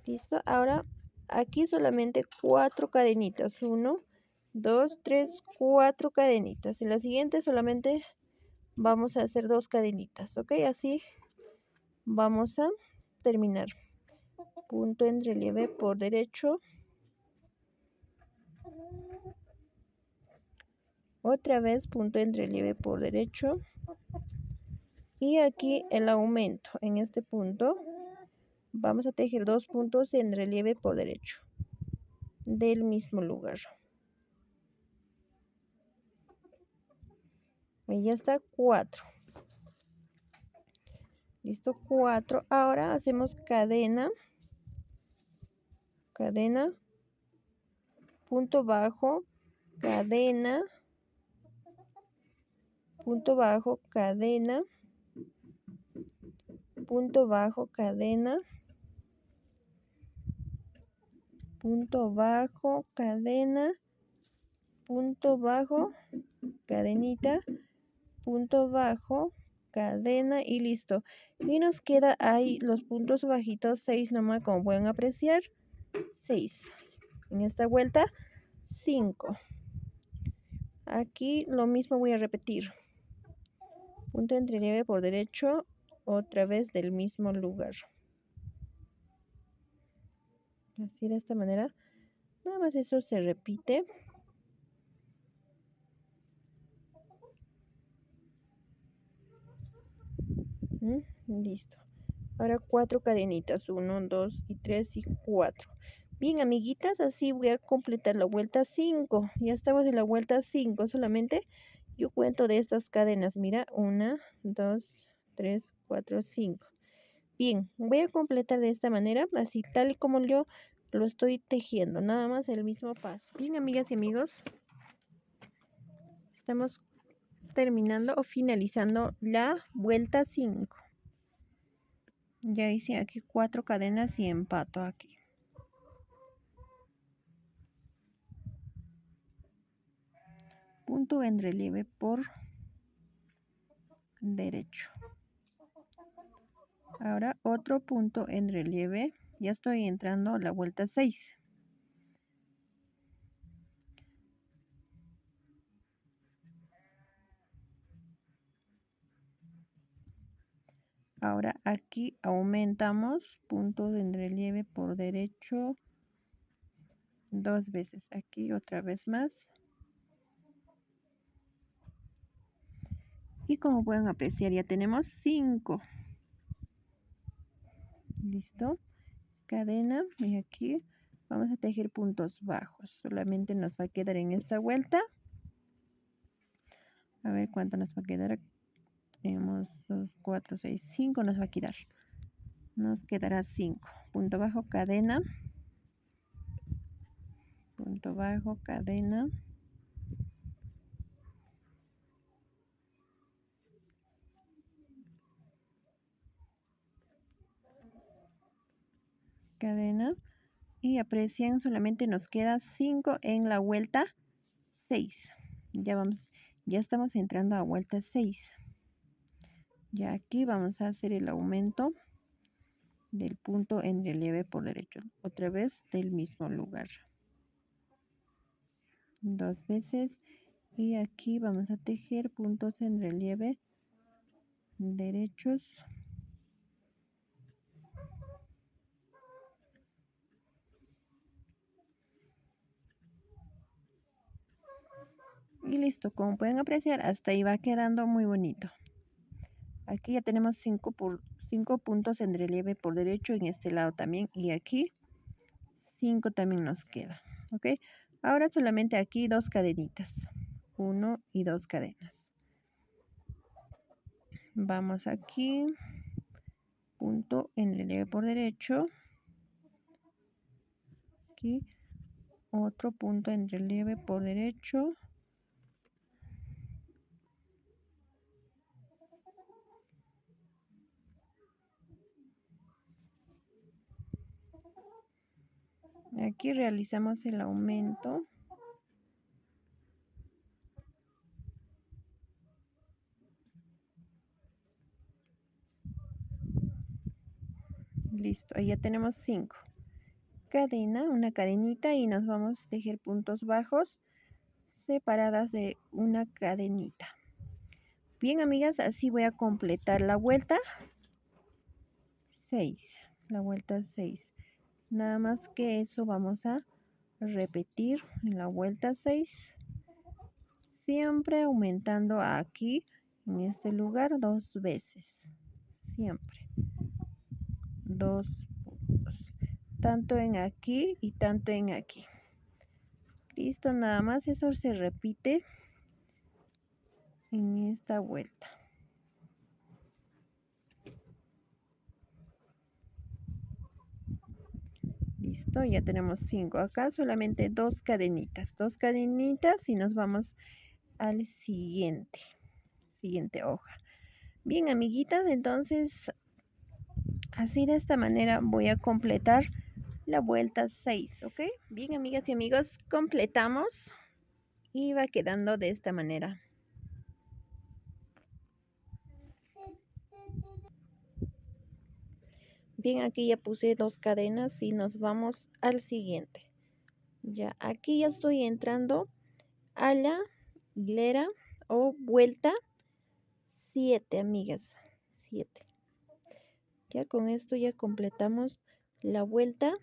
Listo. Ahora aquí solamente 4 cadenitas. 1, 2, 3, 4 cadenitas. En la siguiente solamente vamos a hacer 2 cadenitas. Ok, así vamos a terminar. Punto en relieve por derecho. Otra vez punto en relieve por derecho. Y aquí el aumento. En este punto vamos a tejer 2 puntos en relieve por derecho del mismo lugar. Ahí ya está 4. Listo, 4. Ahora hacemos cadena. Cadena. Punto bajo. Cadena. Punto bajo. Cadena. Punto bajo. Cadena. Punto bajo. Cadena. Punto bajo. Cadenita. Punto bajo. cadena y listo. Y nos queda ahí los puntos bajitos, 6 nomás, como pueden apreciar, 6. En esta vuelta, 5. Aquí lo mismo voy a repetir. Punto entre relieve por derecho, otra vez del mismo lugar. Así de esta manera. Nada más eso se repite. Listo. Ahora 4 cadenitas, 1, 2 y 3 y 4. Bien, amiguitas, así voy a completar la vuelta 5. Ya estamos en la vuelta 5. Solamente yo cuento de estas cadenas. Mira, 1, 2, 3, 4, 5. Bien, voy a completar de esta manera, así tal como yo lo estoy tejiendo. Nada más el mismo paso. Bien, amigas y amigos, estamos terminando o finalizando la vuelta 5. Ya hice aquí 4 cadenas y empato aquí. Punto en relieve por derecho. Ahora otro punto en relieve. Ya estoy entrando a la vuelta 6. Ahora aquí aumentamos puntos en relieve por derecho 2 veces. Aquí otra vez más. Y como pueden apreciar, ya tenemos 5. Listo. Cadena. Y aquí vamos a tejer puntos bajos. Solamente nos va a quedar en esta vuelta. A ver cuánto nos va a quedar. Tenemos 2, 4, 6, 5 nos va a quedar. Nos quedará 5. Punto bajo, cadena. Punto bajo, cadena. Cadena. Y aprecian, solamente nos queda 5 en la vuelta 6. Ya estamos entrando a vuelta 6. Ya aquí vamos a hacer el aumento del punto en relieve por derecho. Otra vez del mismo lugar. 2 veces. Y aquí vamos a tejer puntos en relieve derechos. Y listo, como pueden apreciar, hasta ahí va quedando muy bonito. Aquí ya tenemos 5 puntos en relieve por derecho en este lado también. Y aquí 5 también nos queda. ¿Ok? Ahora solamente aquí 2 cadenitas. 1 y 2 cadenas. Vamos aquí. Punto en relieve por derecho. Aquí otro punto en relieve por derecho. Aquí realizamos el aumento. Listo, ahí ya tenemos 5. Cadena, una cadenita y nos vamos a tejer puntos bajos separadas de una cadenita. Bien, amigas, así voy a completar la vuelta 6. La vuelta 6. Nada más que eso vamos a repetir en la vuelta 6. Siempre aumentando aquí, en este lugar, 2 veces. Siempre. 2 puntos. Tanto en aquí y tanto en aquí. Listo, nada más eso se repite en esta vuelta. Listo, ya tenemos 5. Acá solamente 2 cadenitas. 2 cadenitas y nos vamos al siguiente hoja. Bien, amiguitas, entonces así de esta manera voy a completar la vuelta 6, ¿ok? Bien, amigas y amigos, completamos y va quedando de esta manera. Bien, aquí ya puse 2 cadenas y nos vamos al siguiente. Ya, aquí ya estoy entrando a la hilera o vuelta 7, amigas. 7. Ya con esto ya completamos la vuelta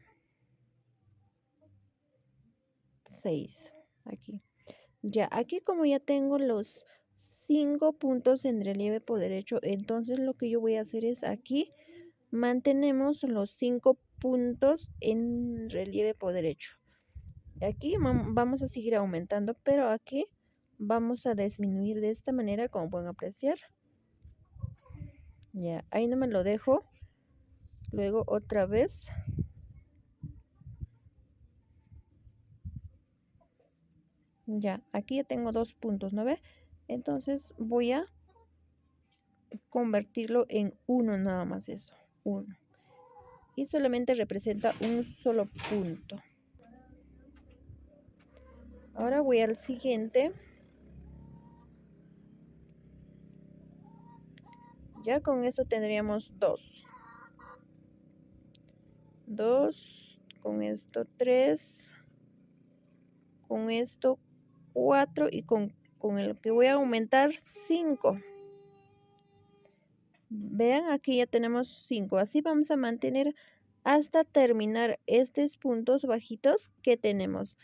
6. Aquí. Ya, aquí como ya tengo los 5 puntos en relieve por derecho, entonces lo que yo voy a hacer es aquí mantenemos los 5 puntos en relieve por derecho. Aquí vamos a seguir aumentando, pero aquí vamos a disminuir de esta manera, como pueden apreciar. Ya, ahí no me lo dejo. Luego otra vez. Ya, aquí ya tengo 2 puntos, ¿no ve? Entonces voy a convertirlo en uno nada más eso, 1. Y solamente representa un solo punto. Ahora voy al siguiente. Ya con eso tendríamos 2. 2, con esto 3, con esto 4 y con el que voy a aumentar 5. Vean, aquí ya tenemos 5. Así vamos a mantener hasta terminar estos puntos bajitos que tenemos.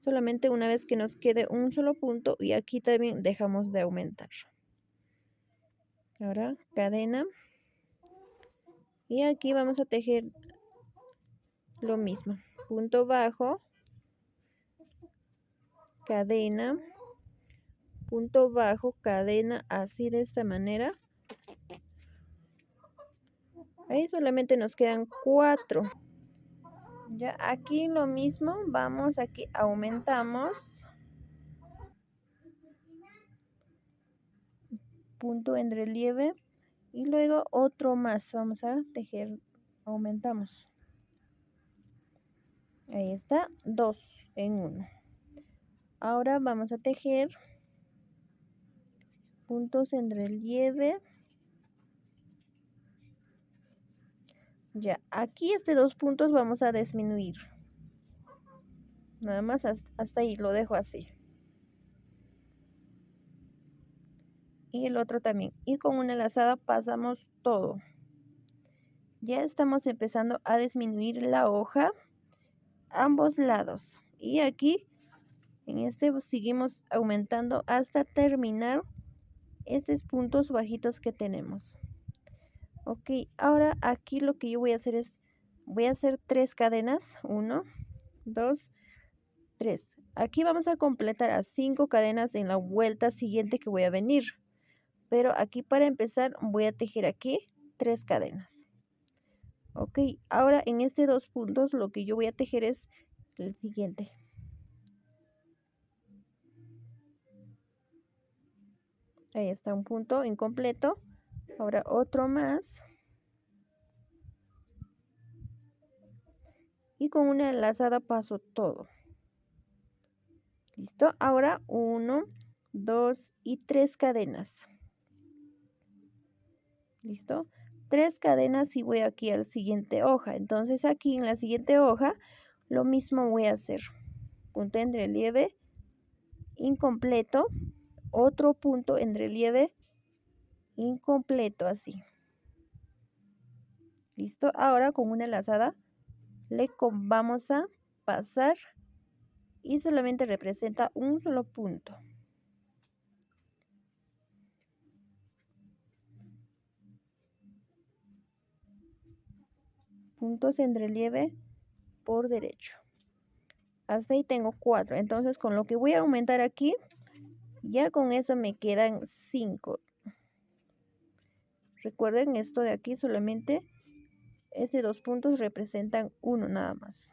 Solamente una vez que nos quede un solo punto y aquí también dejamos de aumentar. Ahora cadena. Y aquí vamos a tejer lo mismo. Punto bajo, cadena, punto bajo, cadena, así de esta manera. Ahí solamente nos quedan 4. Ya aquí lo mismo, vamos aquí, aumentamos. Punto en relieve y luego otro más. Vamos a tejer, aumentamos. Ahí está, 2 en 1. Ahora vamos a tejer puntos en relieve. Ya, aquí 2 puntos vamos a disminuir. Nada más hasta ahí, lo dejo así. Y el otro también. Y con una lazada pasamos todo. Ya estamos empezando a disminuir la hoja ambos lados. Y aquí, en este seguimos aumentando hasta terminar estos puntos bajitos que tenemos. Ok, ahora aquí lo que yo voy a hacer es, voy a hacer 3 cadenas, 1, 2, 3. Aquí vamos a completar a 5 cadenas en la vuelta siguiente que voy a venir. Pero aquí para empezar voy a tejer aquí 3 cadenas. Ok, ahora en este 2 puntos lo que yo voy a tejer es el siguiente. Ahí está un punto incompleto. Ahora otro más. Y con una lazada paso todo. ¿Listo? Ahora 1, 2 y 3 cadenas. ¿Listo? 3 cadenas y voy aquí a la siguiente hoja. Entonces aquí en la siguiente hoja lo mismo voy a hacer. Punto en relieve incompleto. Otro punto en relieve incompleto así. ¿Listo? Ahora con una lazada vamos a pasar y solamente representa un solo punto. Puntos en relieve por derecho. Hasta ahí tengo 4. Entonces con lo que voy a aumentar aquí, ya con eso me quedan 5. Recuerden esto de aquí solamente, 2 puntos representan 1 nada más.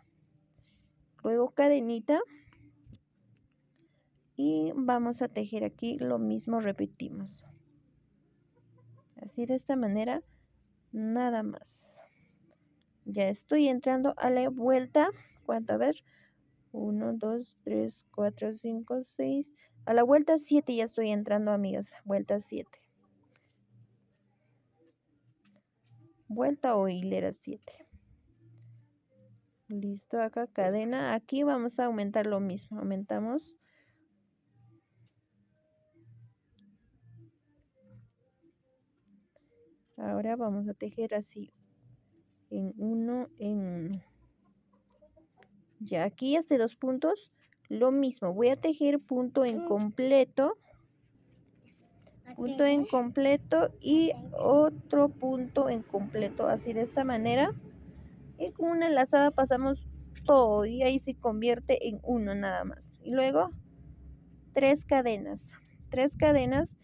Luego cadenita. Y vamos a tejer aquí lo mismo, repetimos. Así de esta manera, nada más. Ya estoy entrando a la vuelta. ¿Cuánto? A ver. 1, 2, 3, 4, 5, 6. A la vuelta 7 ya estoy entrando, amigas. Vuelta 7. vuelta o hilera 7. Listo, acá cadena. Aquí vamos a aumentar lo mismo. Aumentamos. Ahora vamos a tejer así en uno, en uno. Ya aquí hasta 2 puntos, lo mismo. Voy a tejer punto en completo, punto en completo y otro punto en completo, así de esta manera. Y con una lazada pasamos todo y ahí se convierte en uno nada más. Y luego 3 cadenas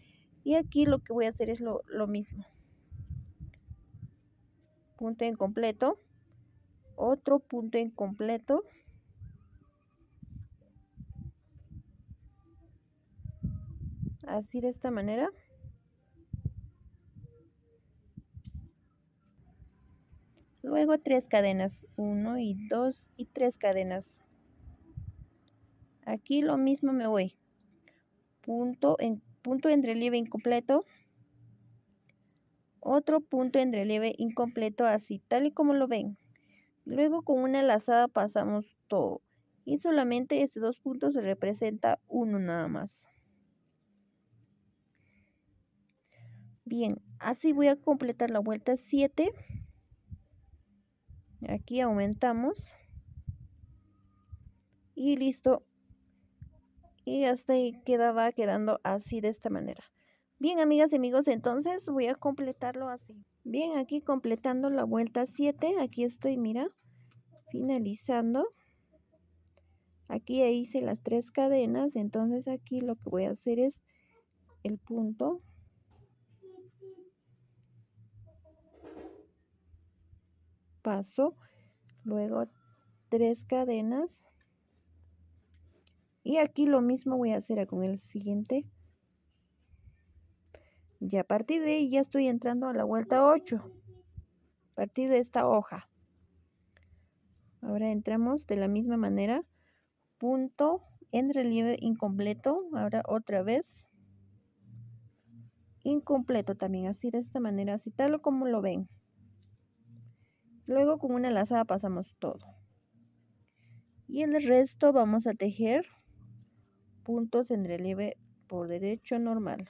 y aquí lo que voy a hacer es lo mismo. Punto en completo, otro punto en completo, así de esta manera. Luego 3 cadenas, 1 y 2 y 3 cadenas. Aquí lo mismo me voy. Punto en relieve incompleto, otro punto en relieve incompleto, así tal y como lo ven. Luego con una lazada pasamos todo y solamente estos 2 puntos se representa uno nada más. Bien, así voy a completar la vuelta 7. Aquí aumentamos y listo. Y hasta ahí va quedando así de esta manera. Bien, amigas y amigos, entonces voy a completarlo así. Bien, aquí completando la vuelta 7, aquí estoy, mira, finalizando. Aquí ya hice las 3 cadenas, entonces aquí lo que voy a hacer es el punto. Paso, luego 3 cadenas. Y aquí lo mismo voy a hacer con el siguiente. Y a partir de ahí ya estoy entrando a la vuelta 8. A partir de esta hoja. Ahora entramos de la misma manera. Punto en relieve incompleto. Ahora otra vez. Incompleto también, así de esta manera, así tal como lo ven. Luego con una lazada pasamos todo. Y el resto vamos a tejer puntos en relieve por derecho normal.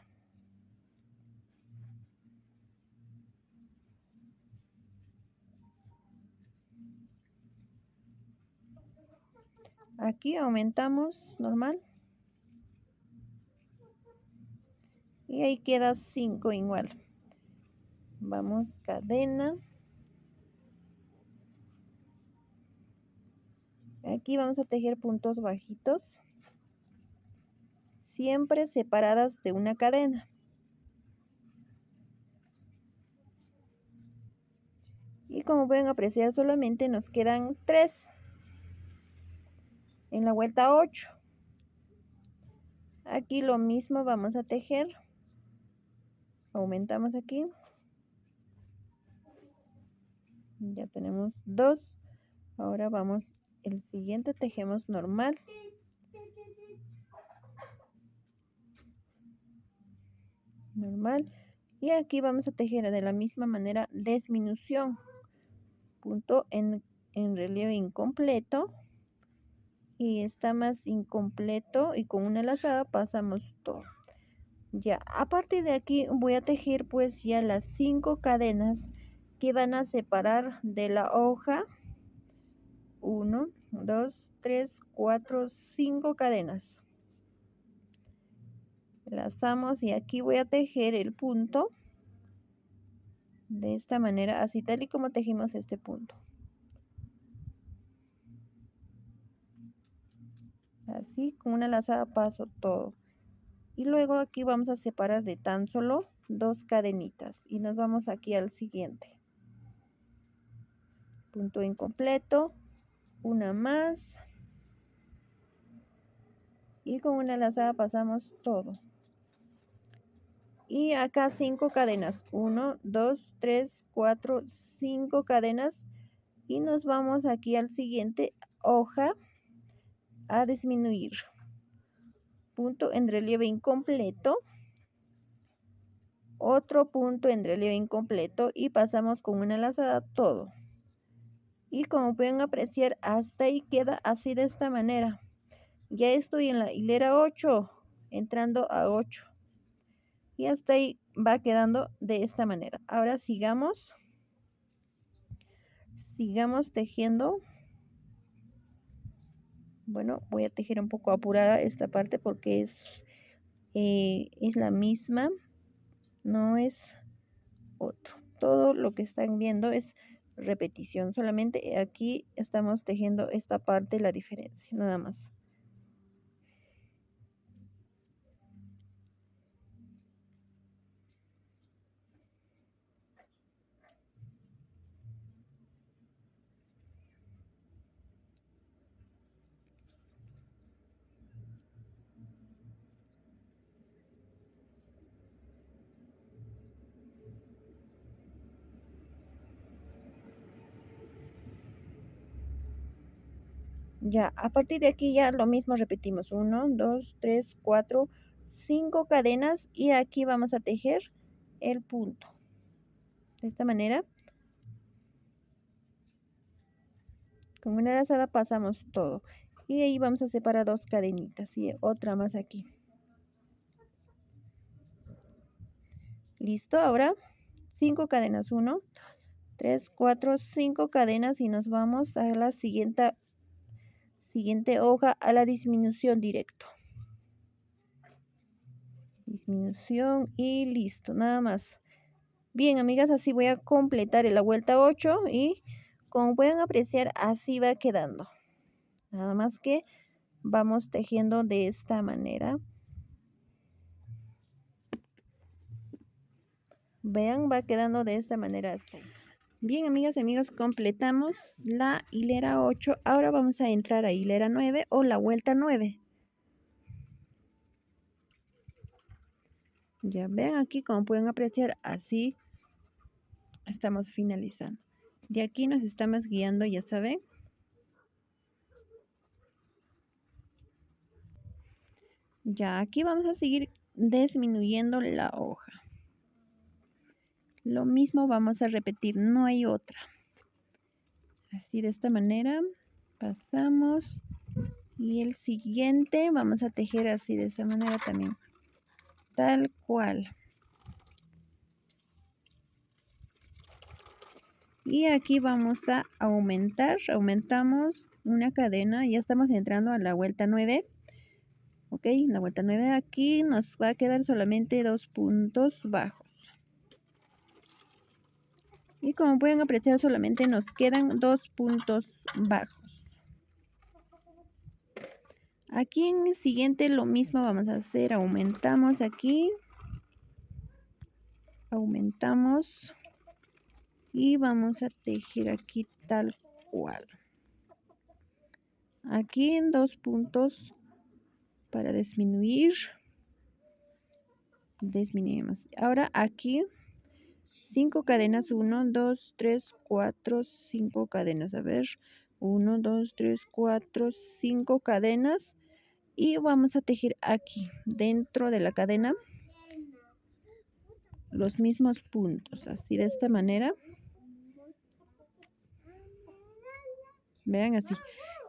Aquí aumentamos normal. Y ahí queda 5 igual. Vamos, cadena. Aquí vamos a tejer puntos bajitos. Siempre separadas de una cadena. Y como pueden apreciar, solamente nos quedan 3 en la vuelta 8. Aquí lo mismo vamos a tejer. Aumentamos aquí. Ya tenemos 2. Ahora vamos, el siguiente tejemos normal. Normal. Y aquí vamos a tejer de la misma manera disminución. Punto en relieve incompleto. Y está más incompleto y con una lazada pasamos todo. Ya, a partir de aquí voy a tejer pues ya las 5 cadenas que van a separar de la hoja. 1, 2, 3, 4, 5 cadenas. Lazamos y aquí voy a tejer el punto de esta manera, así tal y como tejimos este punto. Así, con una lazada paso todo. Y luego aquí vamos a separar de tan solo 2 cadenitas y nos vamos aquí al siguiente. Punto incompleto, una más. Y con una lazada pasamos todo. Y acá 5 cadenas. 1, 2, 3, 4, 5 cadenas. Y nos vamos aquí al siguiente hoja a disminuir. Punto en relieve incompleto. otro punto en relieve incompleto y pasamos con una lazada todo. Y como pueden apreciar, hasta ahí queda así de esta manera. Ya estoy en la hilera 8, entrando a 8. Y hasta ahí va quedando de esta manera. Ahora sigamos tejiendo. Bueno, voy a tejer un poco apurada esta parte porque es la misma, no es otro. Todo lo que están viendo es repetición, solamente aquí estamos tejiendo esta parte, la diferencia, nada más. Ya, a partir de aquí ya lo mismo repetimos. 1, 2, 3, 4, 5 cadenas y aquí vamos a tejer el punto. De esta manera. Con una lazada pasamos todo. Y ahí vamos a separar 2 cadenitas y otra más aquí. Listo, ahora 5 cadenas. 1, 3, 4, 5 cadenas y nos vamos a la siguiente hoja, a la disminución directo. Disminución y listo, nada más. Bien, amigas, así voy a completar la vuelta 8 y como pueden apreciar, así va quedando. Nada más que vamos tejiendo de esta manera. Vean, va quedando de esta manera hasta ahí. Bien, amigas y amigos, completamos la hilera 8. Ahora vamos a entrar a hilera 9 o la vuelta 9. Ya vean aquí, como pueden apreciar, así estamos finalizando. De aquí nos estamos guiando, ya saben. Ya aquí vamos a seguir disminuyendo la hoja. Lo mismo vamos a repetir, no hay otra. Así de esta manera pasamos. Y el siguiente vamos a tejer así de esa manera también. Tal cual. Y aquí vamos a aumentar. Aumentamos una cadena. Ya estamos entrando a la vuelta 9. Ok, la vuelta 9 aquí nos va a quedar solamente 2 puntos bajos. Y como pueden apreciar, solamente nos quedan 2 puntos bajos. Aquí en el siguiente lo mismo vamos a hacer. Aumentamos aquí. Aumentamos. Y vamos a tejer aquí tal cual. Aquí en 2 puntos para disminuir. Disminuimos. Ahora aquí 5 cadenas. 1, 2, 3, 4, 5 cadenas. A ver. 1, 2, 3, 4, 5 cadenas. Y vamos a tejer aquí dentro de la cadena los mismos puntos. Así de esta manera. Vean así.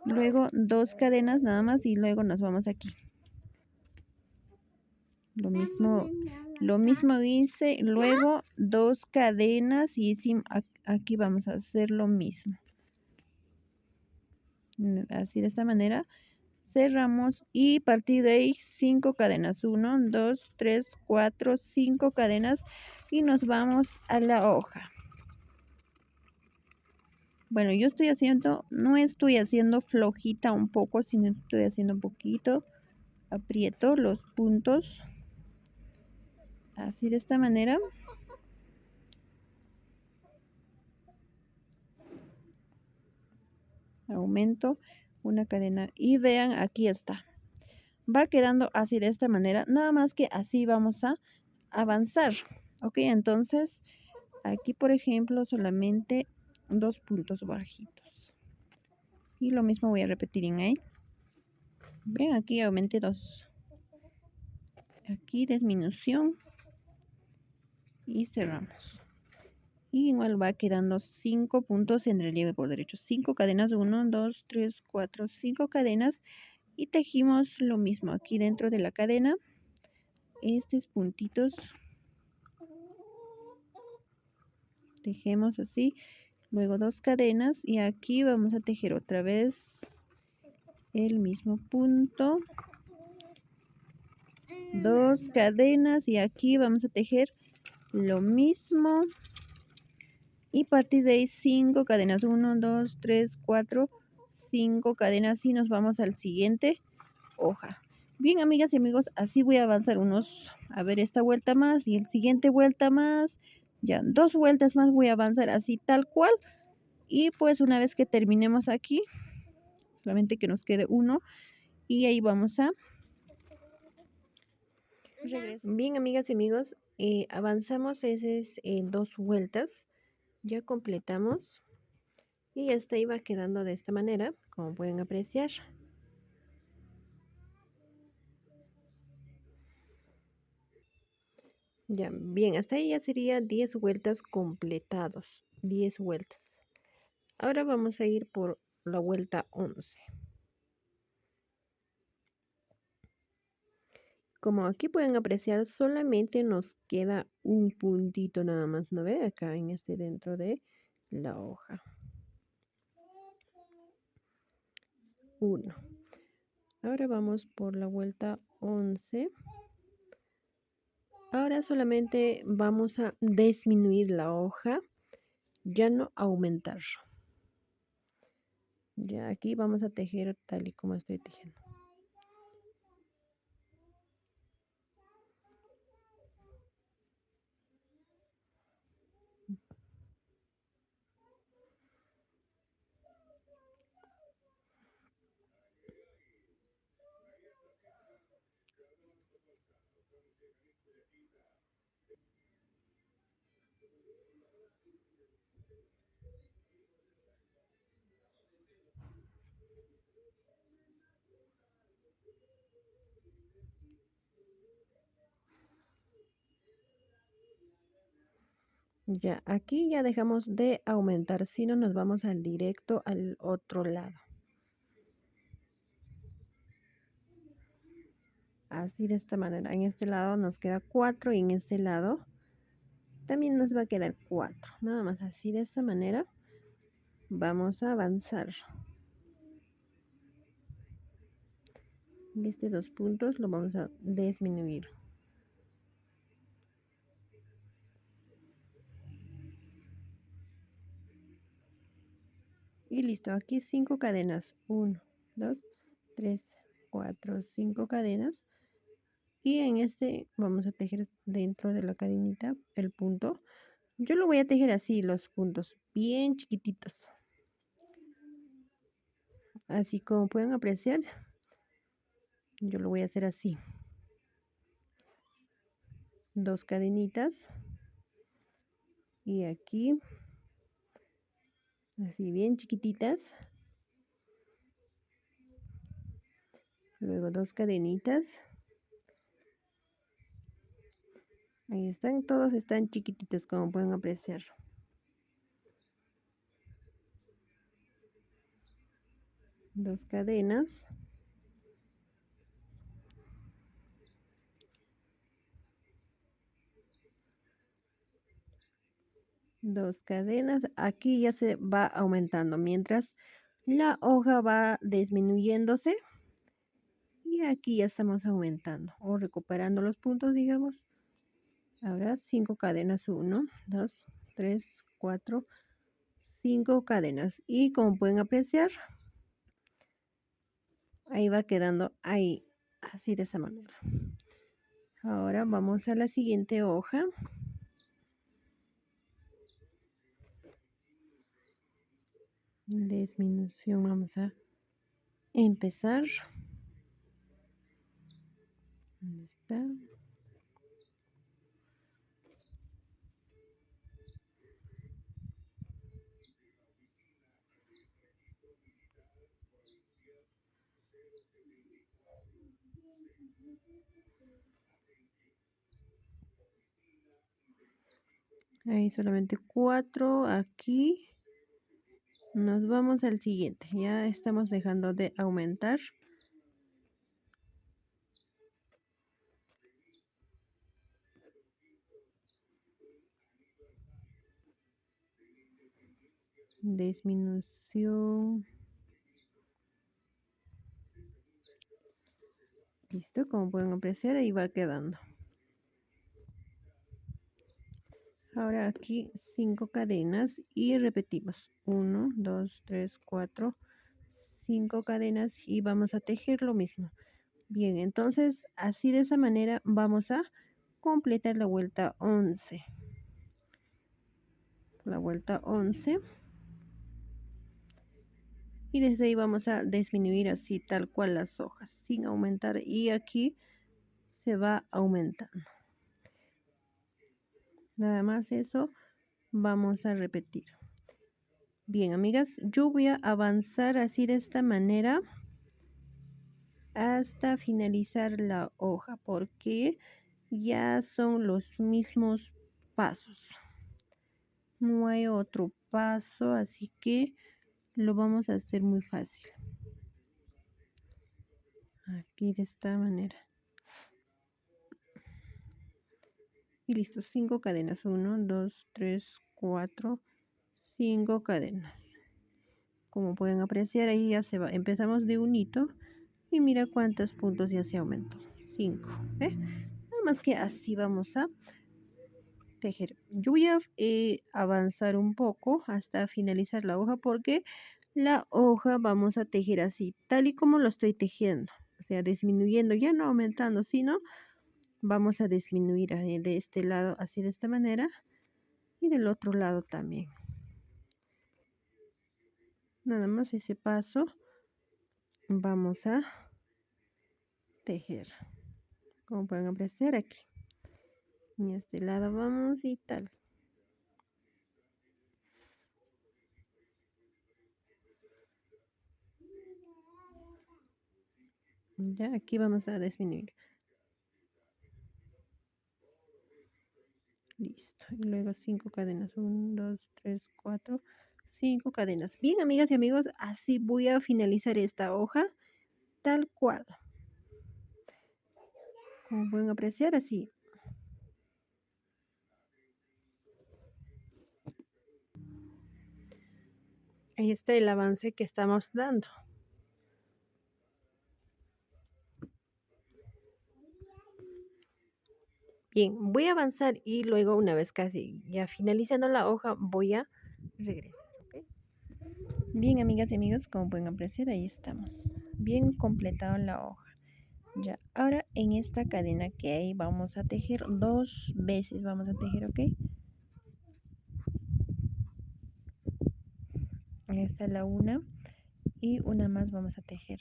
Luego 2 cadenas nada más y luego nos vamos aquí. Lo mismo hice, luego 2 cadenas y aquí vamos a hacer lo mismo. Así de esta manera cerramos y a partir de ahí 5 cadenas. 1, 2, 3, 4, 5 cadenas y nos vamos a la hoja. Bueno, yo no estoy haciendo flojita un poco, sino estoy haciendo un poquito. Aprieto los puntos. Así de esta manera. Aumento una cadena y vean, aquí está. Va quedando así de esta manera. Nada más que así vamos a avanzar. Ok, entonces aquí por ejemplo solamente 2 puntos bajitos. Y lo mismo voy a repetir en ahí. Ven, aquí aumenté 2. Aquí disminución. y cerramos. Y igual va quedando 5 puntos en relieve por derecho. 5 cadenas, 1, 2, 3, 4, 5 cadenas. Y tejimos lo mismo aquí dentro de la cadena. Estos puntitos. Tejemos así. Luego 2 cadenas. Y aquí vamos a tejer otra vez el mismo punto. 2 cadenas. Y aquí vamos a tejer lo mismo. Y a partir de ahí 5 cadenas, 1, 2, 3, 4, 5 cadenas y nos vamos al siguiente hoja. Bien, amigas y amigos, así voy a avanzar a ver, esta vuelta más y el siguiente vuelta más, ya 2 vueltas más voy a avanzar así tal cual. Y pues una vez que terminemos aquí, solamente que nos quede uno y ahí vamos a regresar. Bien, amigas y amigos, avanzamos esas 2 vueltas, ya completamos. Y esta iba quedando de esta manera, como pueden apreciar. Ya, bien, hasta ahí ya sería 10 vueltas completados. 10 vueltas. Ahora vamos a ir por la vuelta 11. Como aquí pueden apreciar, solamente nos queda un puntito nada más, ¿no ve? Acá en este dentro de la hoja. 1. Ahora vamos por la vuelta 11. Ahora solamente vamos a disminuir la hoja, ya no aumentar. Ya aquí vamos a tejer tal y como estoy tejiendo. Ya, aquí ya dejamos de aumentar, si no nos vamos al directo al otro lado. Así de esta manera, en este lado nos queda 4 y en este lado también nos va a quedar 4. Nada más así de esta manera vamos a avanzar. Y este 2 puntos lo vamos a disminuir. Y listo, aquí 5 cadenas. 1, 2, 3, 4, 5 cadenas. Y en este vamos a tejer dentro de la cadenita el punto. Yo lo voy a tejer así, los puntos, bien chiquititos. Así como pueden apreciar, yo lo voy a hacer así. 2 cadenitas. Y aquí, así bien chiquititas. Luego 2 cadenitas. Ahí están, todos están chiquititos como pueden apreciar. 2 cadenas. Dos cadenas. Aquí ya se va aumentando mientras la hoja va disminuyéndose. Y aquí ya estamos aumentando o recuperando los puntos, digamos. Ahora 5 cadenas, 1, 2, 3, 4, 5 cadenas. Y como pueden apreciar, ahí va quedando ahí, así de esa manera. Ahora vamos a la siguiente hoja. Disminución, vamos a empezar. ¿Dónde está? Ahí solamente 4 aquí. Nos vamos al siguiente. Ya estamos dejando de aumentar. Disminución. Listo, como pueden apreciar, ahí va quedando. Ahora aquí 5 cadenas y repetimos. 1, 2, 3, 4, 5 cadenas y vamos a tejer lo mismo. Bien, entonces así de esa manera vamos a completar la vuelta 11. La vuelta 11. Y desde ahí vamos a disminuir así tal cual las hojas sin aumentar, y aquí se va aumentando. Nada más eso vamos a repetir. Bien, amigas, yo voy a avanzar así de esta manera hasta finalizar la hoja, porque ya son los mismos pasos. No hay otro paso, así que lo vamos a hacer muy fácil. Aquí de esta manera. Y listo, 5 cadenas. 1, 2, 3, 4, 5 cadenas. Como pueden apreciar, ahí ya se va. Empezamos de un hito y mira cuántos puntos ya se aumentó. 5. Nada más que así vamos a tejer. Yo voy a avanzar un poco hasta finalizar la hoja, porque la hoja vamos a tejer así, tal y como lo estoy tejiendo. O sea, disminuyendo, ya no aumentando, sino vamos a disminuir de este lado así de esta manera y del otro lado también. Nada más ese paso vamos a tejer, como pueden apreciar aquí. Y este lado vamos y tal. Ya aquí vamos a disminuir. Listo. Y luego 5 cadenas. 1, 2, 3, 4, 5 cadenas. Bien, amigas y amigos, así voy a finalizar esta hoja tal cual. Como pueden apreciar, así. Ahí está el avance que estamos dando. Bien, voy a avanzar y luego, una vez casi ya finalizando la hoja, voy a regresar. ¿Ok? Bien, amigas y amigos, como pueden apreciar, ahí estamos. Bien completado la hoja. Ya, ahora en esta cadena que hay vamos a tejer 2 veces. Vamos a tejer, ¿ok? Esta es la una y una más vamos a tejer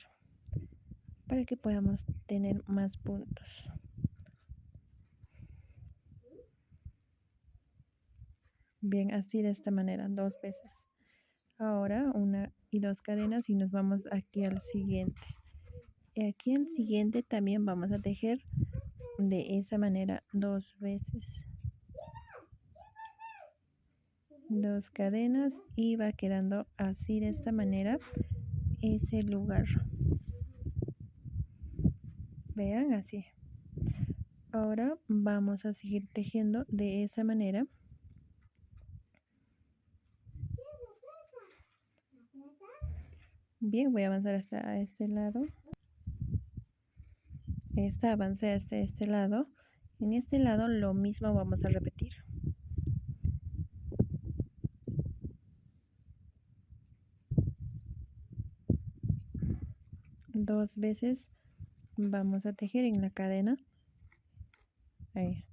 para que podamos tener más puntos. Bien, así de esta manera, 2 veces. Ahora 1 y 2 cadenas y nos vamos aquí al siguiente. Y aquí en el siguiente también vamos a tejer de esa manera 2 veces. 2 cadenas y va quedando así de esta manera ese lugar. Vean, así. Ahora vamos a seguir tejiendo de esa manera. Bien, voy a avanzar hasta este lado. Avancé hasta este lado. En este lado lo mismo vamos a repetir. Dos veces vamos a tejer en la cadena. Ahí.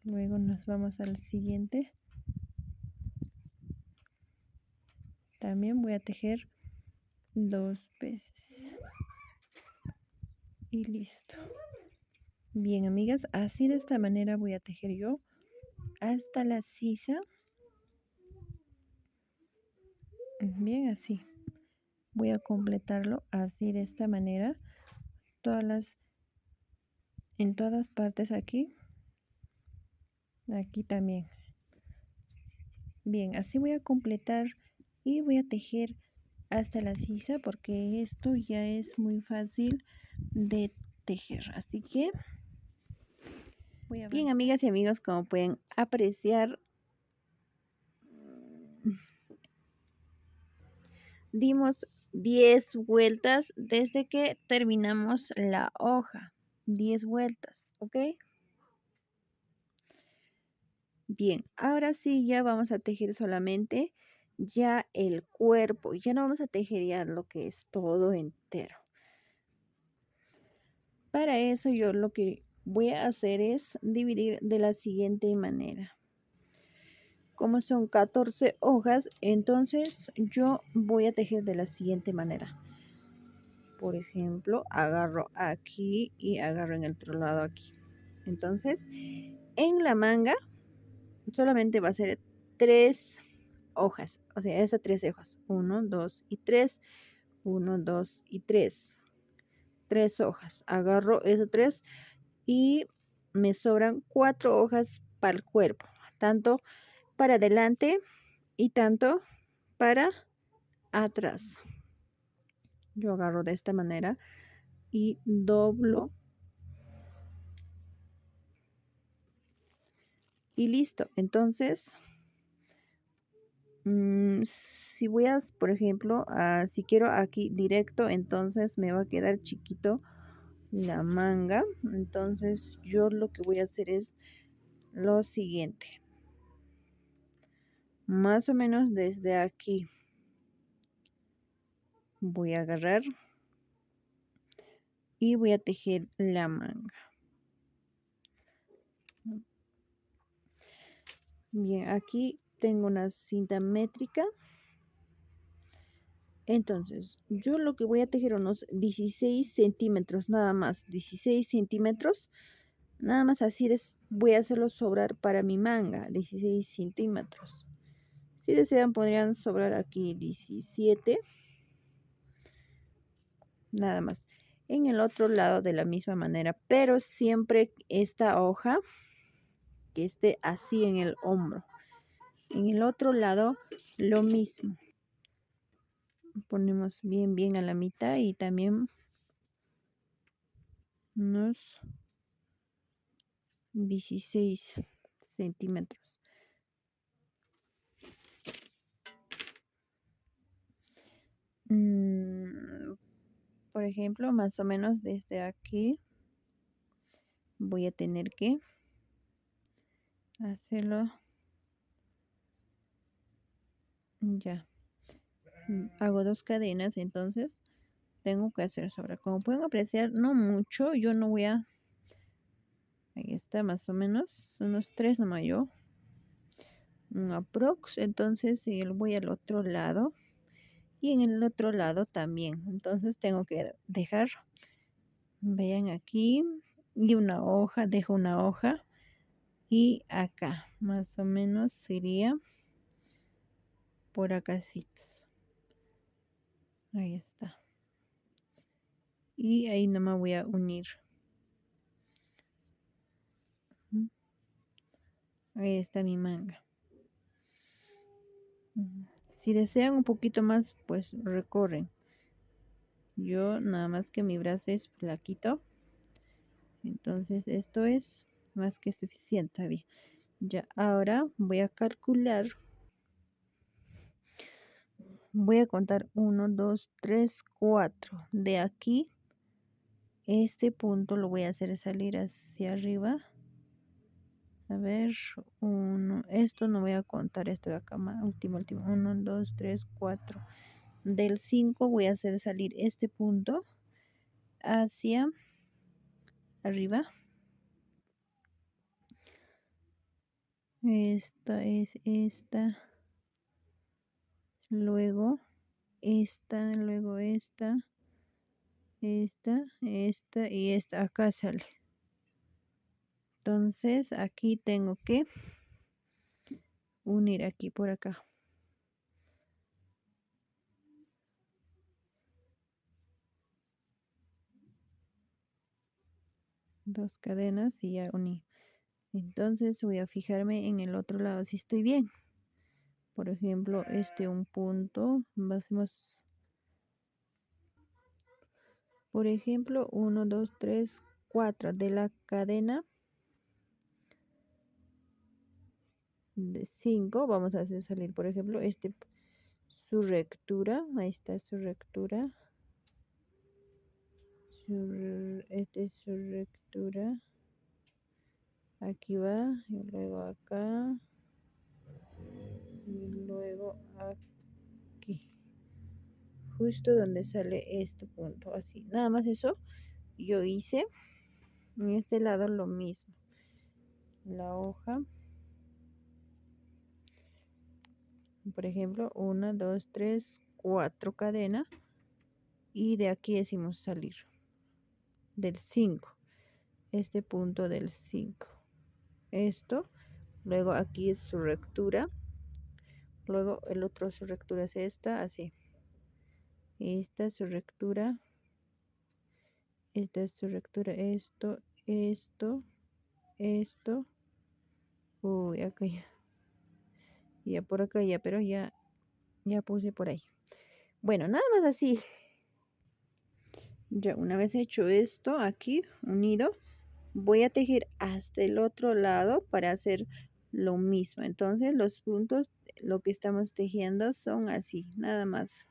Luego nos vamos al siguiente. También voy a tejer 2 veces. Y listo. Bien, amigas, así de esta manera voy a tejer yo hasta la sisa. Bien, así. Voy a completarlo así de esta manera. En todas partes aquí. Aquí también. Bien, así voy a completar y voy a tejer hasta la sisa porque esto ya es muy fácil de tejer. Así que bien, amigas y amigos, como pueden apreciar, dimos 10 vueltas desde que terminamos la hoja. 10 vueltas, ¿ok? Bien, ahora sí ya vamos a tejer solamente ya el cuerpo. Ya no vamos a tejer ya lo que es todo entero. Para eso yo lo que voy a hacer es dividir de la siguiente manera. Como son 14 hojas, entonces yo voy a tejer de la siguiente manera. Por ejemplo, agarro aquí y agarro en el otro lado aquí. Entonces, en la manga solamente va a ser 3 hojas. O sea, estas 3 hojas. 1, 2 y 3. 1, 2 y 3. 3 hojas. Agarro esas 3 y me sobran 4 hojas para el cuerpo. Tanto para adelante y tanto para atrás. Yo agarro de esta manera y doblo y listo. Entonces, si voy a, por ejemplo, si quiero aquí directo, entonces me va a quedar chiquito la manga. Entonces yo lo que voy a hacer es lo siguiente. Más o menos desde aquí voy a agarrar y voy a tejer la manga. Bien, aquí tengo una cinta métrica. Entonces, yo lo que voy a tejer unos 16 centímetros, nada más, 16 centímetros. Nada más así voy a hacerlo sobrar para mi manga, 16 centímetros. Si desean, podrían sobrar aquí 17. Nada más. En el otro lado de la misma manera, pero siempre esta hoja que esté así en el hombro. En el otro lado, lo mismo. Ponemos bien a la mitad y también unos 16 centímetros. Por ejemplo, más o menos desde aquí voy a tener que hacerlo ya. Hago 2 cadenas, entonces tengo que hacer sobre. Como pueden apreciar, no mucho, yo no voy a, ahí está más o menos, unos 3 nomás yo, un aprox. Entonces voy al otro lado y en el otro lado también. Entonces tengo que dejar, vean aquí, y una hoja, dejo una hoja y acá más o menos sería por acá. Ahí está. Y ahí nomás voy a unir. Ahí está mi manga. Si desean un poquito más, pues recorren. Yo nada más que mi brazo es flaquito. Entonces esto es más que suficiente. Bien. Ya ahora voy a calcular. Voy a contar 1, 2, 3, 4. De aquí, este punto lo voy a hacer salir hacia arriba. A ver, esto no voy a contar, esto de acá, último. 1, 2, 3, 4. Del 5 voy a hacer salir este punto hacia arriba. Esta es esta. Luego esta, luego esta y esta. Acá sale. Entonces aquí tengo que unir aquí por acá. Dos cadenas y ya uní. Entonces voy a fijarme en el otro lado si estoy bien. Por ejemplo, un punto, hacemos, por ejemplo, 1, 2, 3, 4 de la cadena de 5. Vamos a hacer salir, por ejemplo, su rectura. Ahí está su rectura. Este es su rectura. Aquí va, y luego acá, y luego aquí. Justo donde sale este punto, así. Nada más eso yo hice. En este lado lo mismo. La hoja. Por ejemplo, 1, 2, 3, 4 cadenas. Y de aquí decimos salir. Del 5. Este punto del 5. Esto. Luego aquí es su rectura. Luego el otro su rectura es esta, así. Esta es su rectura. Esta es su rectura. Esto. Uy, acá ya. Ya por acá ya, pero ya puse por ahí. Bueno, nada más así. Ya una vez hecho esto aquí unido, voy a tejer hasta el otro lado para hacer lo mismo. Entonces los puntos, lo que estamos tejiendo son así, nada más.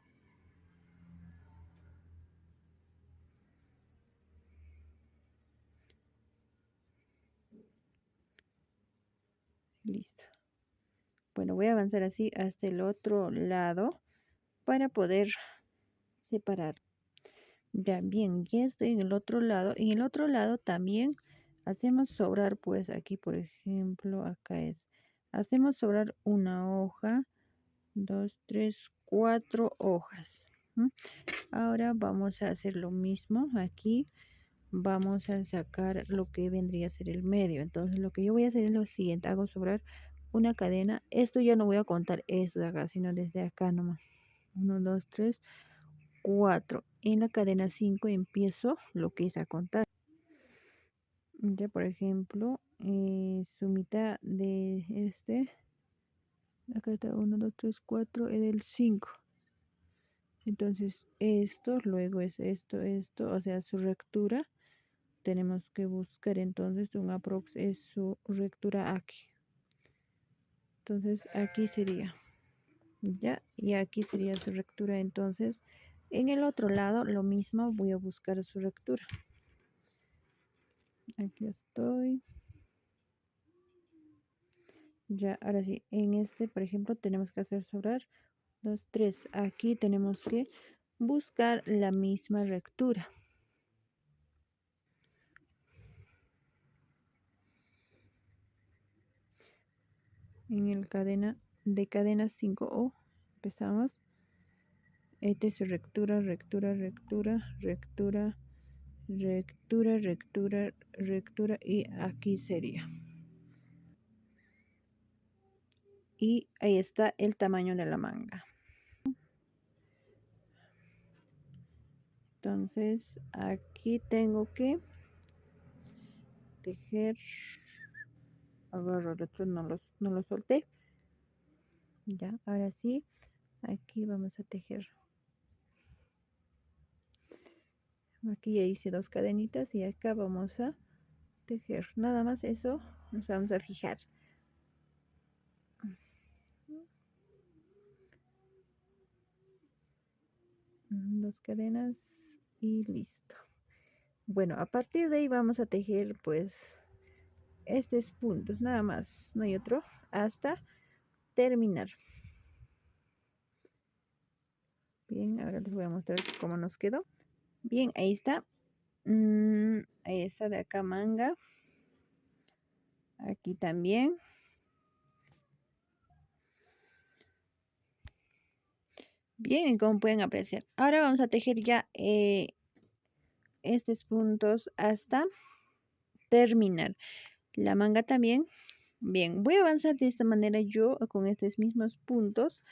Listo. Bueno, voy a avanzar así hasta el otro lado para poder separar. Ya bien, ya estoy en el otro lado. En el otro lado también hacemos sobrar, pues aquí por ejemplo, acá es. Hacemos sobrar una hoja, 2, 3, 4 hojas. Ahora vamos a hacer lo mismo aquí. Vamos a sacar lo que vendría a ser el medio. Entonces lo que yo voy a hacer es lo siguiente. Hago sobrar una cadena. Esto ya no voy a contar esto de acá, sino desde acá nomás. 1, 2, 3, 4. En la cadena 5 empiezo lo que es a contar. Ya por ejemplo, su mitad de acá está 1, 2, 3, 4, es del 5. Entonces esto, luego es esto, o sea, su rectura. Tenemos que buscar entonces un aprox es su rectura aquí. Entonces aquí sería, ya, y aquí sería su rectura. Entonces en el otro lado lo mismo, voy a buscar su rectura. Aquí estoy. Ya, ahora sí, en por ejemplo, tenemos que hacer sobrar 2, 3. Aquí tenemos que buscar la misma rectura. En el cadena de cadena 5O empezamos. Esta es su rectura, rectura, rectura, rectura, rectura, rectura, rectura, y aquí sería. Y ahí está el tamaño de la manga. Entonces aquí tengo que tejer. Agarro el otro, no lo solté. Ya, ahora sí, aquí vamos a tejer. Aquí ya hice 2 cadenitas y acá vamos a tejer. Nada más eso nos vamos a fijar. 2 cadenas y listo. Bueno, a partir de ahí vamos a tejer pues estos puntos, nada más, no hay otro, hasta terminar. Bien, ahora les voy a mostrar cómo nos quedó. Bien, ahí está. Ahí está de acá manga. Aquí también. Bien, como pueden apreciar. Ahora vamos a tejer ya estos puntos hasta terminar. La manga también. Bien, voy a avanzar de esta manera yo con estos mismos puntos.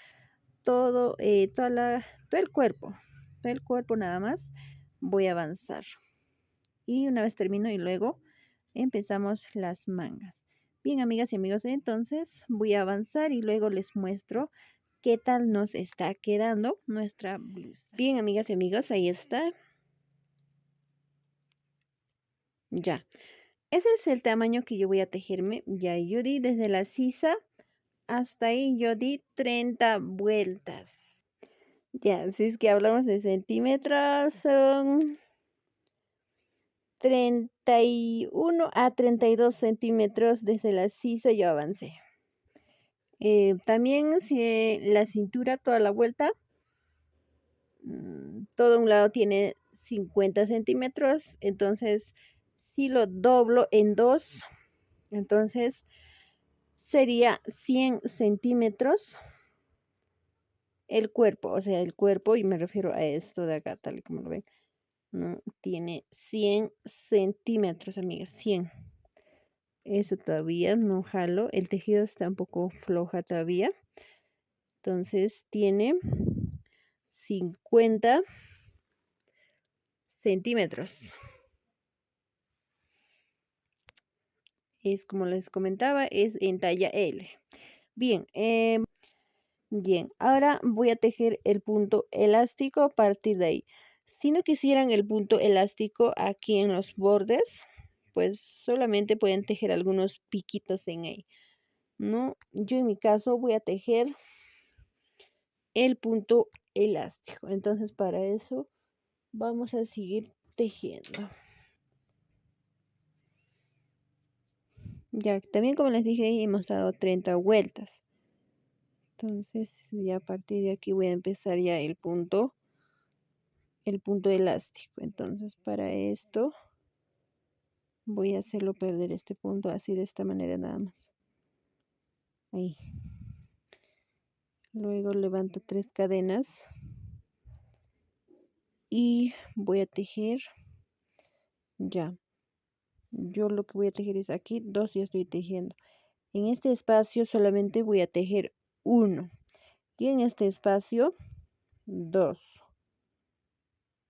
Todo, todo el cuerpo nada más. Voy a avanzar. Y una vez termino y luego empezamos las mangas. Bien, amigas y amigos, entonces voy a avanzar y luego les muestro qué tal nos está quedando nuestra blusa. Bien, amigas y amigos, ahí está. Ya. Ese es el tamaño que yo voy a tejerme. Ya yo di desde la sisa hasta ahí, yo di 30 vueltas. Ya, si es que hablamos de centímetros, son 31 a 32 centímetros desde la sisa yo avancé. También si la cintura, toda la vuelta, todo un lado tiene 50 centímetros, entonces si lo doblo en dos, entonces sería 100 centímetros el cuerpo, o sea, el cuerpo, y me refiero a esto de acá, tal y como lo ven, ¿no? Tiene 100 centímetros, amigas, 100. Eso todavía no jalo, el tejido está un poco floja todavía, entonces tiene 50 centímetros. Es como les comentaba, es en talla L. Bien, bien, ahora voy a tejer el punto elástico a partir de ahí. Si no quisieran el punto elástico aquí en los bordes, pues solamente pueden tejer algunos piquitos en ahí, ¿no? Yo en mi caso voy a tejer el punto elástico. Entonces para eso vamos a seguir tejiendo. Ya, también como les dije, hemos dado 30 vueltas. Entonces ya a partir de aquí voy a empezar ya el punto elástico. Entonces para esto voy a hacerlo perder este punto así de esta manera nada más. Ahí. Luego levanto 3 cadenas y voy a tejer ya. Yo lo que voy a tejer es aquí, 2 ya estoy tejiendo. En este espacio solamente voy a tejer 1 y en este espacio 2.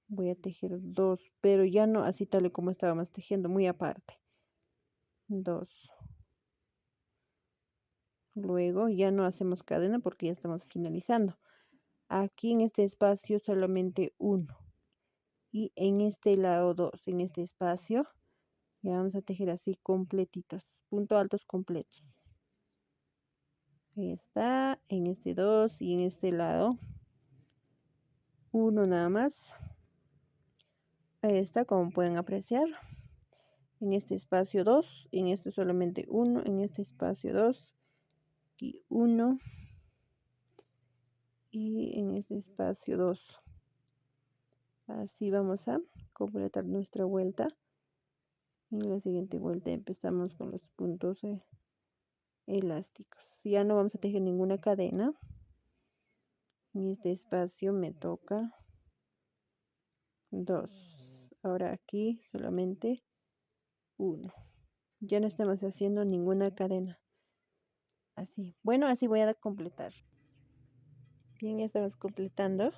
Voy a tejer 2, pero ya no así tal y como estábamos tejiendo, muy aparte. 2. Luego ya no hacemos cadena porque ya estamos finalizando. Aquí en este espacio solamente 1 y en este lado 2. En este espacio ya vamos a tejer así completitos, puntos altos completos. Ahí está, en este 2 y en este lado 1 nada más. Ahí está, como pueden apreciar. En este espacio 2, en este solamente 1, en este espacio 2 y 1 y en este espacio 2. Así vamos a completar nuestra vuelta. En la siguiente vuelta empezamos con los puntos elásticos. Ya no vamos a tejer ninguna cadena. En este espacio me toca 2. Ahora aquí solamente 1. Ya no estamos haciendo ninguna cadena. Así. Bueno, así voy a completar. Bien, ya estamos completando.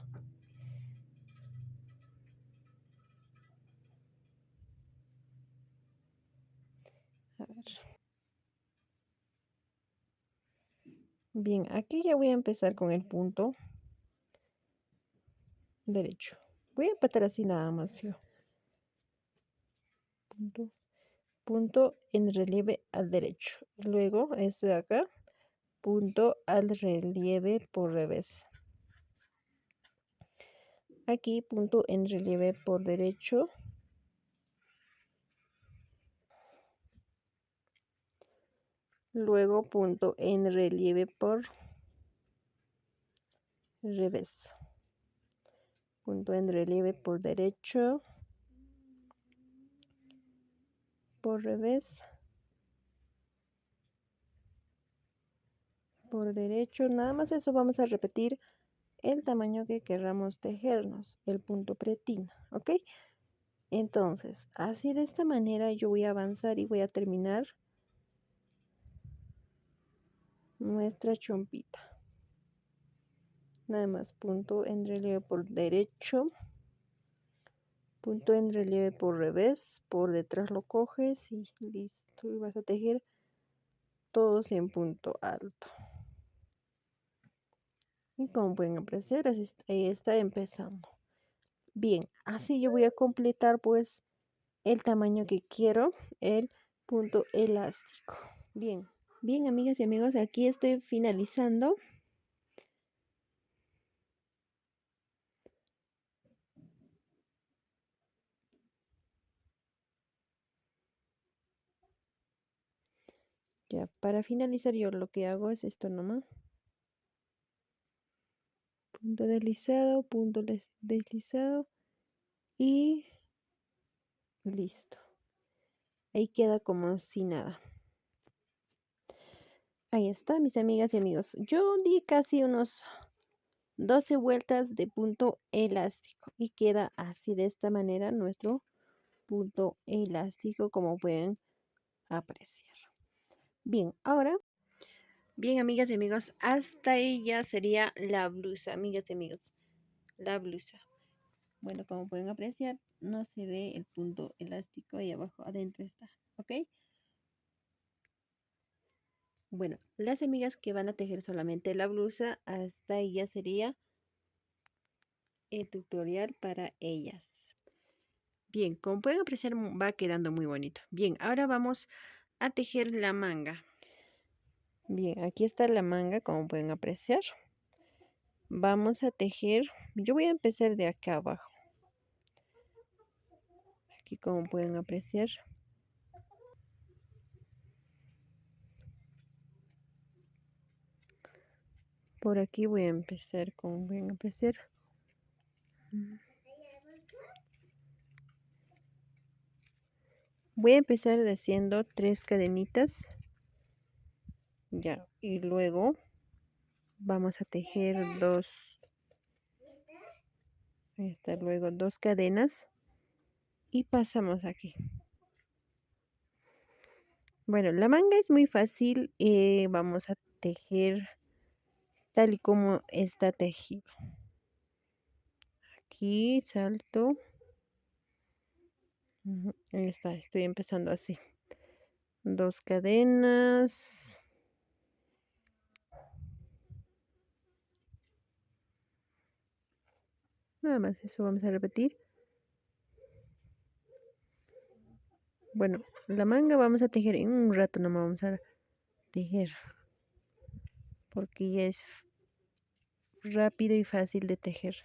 A ver. Bien, aquí ya voy a empezar con el punto derecho. Voy a empatar así nada más yo. Punto en relieve al derecho. Luego este de acá, punto al relieve por revés. Aquí punto en relieve por derecho. Luego punto en relieve por revés. Punto en relieve por derecho. Por revés. Por derecho. Nada más eso vamos a repetir el tamaño que queramos tejernos. El punto pretina. ¿Ok? Entonces, así de esta manera yo voy a avanzar y voy a terminar nuestra chompita. Nada más, punto en relieve por derecho, punto en relieve por revés, por detrás lo coges y listo. Y vas a tejer todos en punto alto. Y como pueden apreciar, así ahí está empezando. Bien, así yo voy a completar pues el tamaño que quiero, el punto elástico. Bien, bien amigas y amigos, aquí estoy finalizando. Ya, para finalizar yo lo que hago es esto nomás. Punto deslizado y listo. Ahí queda como si nada. Ahí está, mis amigas y amigos. Yo di casi unos 12 vueltas de punto elástico y queda así de esta manera nuestro punto elástico, como pueden apreciar. Bien, ahora, bien amigas y amigos, hasta ahí ya sería la blusa, amigas y amigos, la blusa. Bueno, como pueden apreciar, no se ve el punto elástico ahí abajo, adentro está, ¿ok? Bueno, las amigas que van a tejer solamente la blusa, hasta ahí ya sería el tutorial para ellas. Bien, como pueden apreciar, va quedando muy bonito. Bien, ahora vamos a tejer la manga. Bien, aquí está la manga, como pueden apreciar. Vamos a tejer, yo voy a empezar de acá abajo. Aquí como pueden apreciar. Por aquí voy a empezar, como pueden apreciar. Voy a empezar haciendo 3 cadenitas. Ya, y luego vamos a tejer luego 2 cadenas y pasamos aquí. Bueno, la manga es muy fácil, vamos a tejer tal y como está tejido. Aquí salto. Ahí está, estoy empezando así. 2 cadenas. Nada más eso vamos a repetir. Bueno, la manga vamos a tejer en un rato nomás vamos a tejer. Porque ya es rápido y fácil de tejer.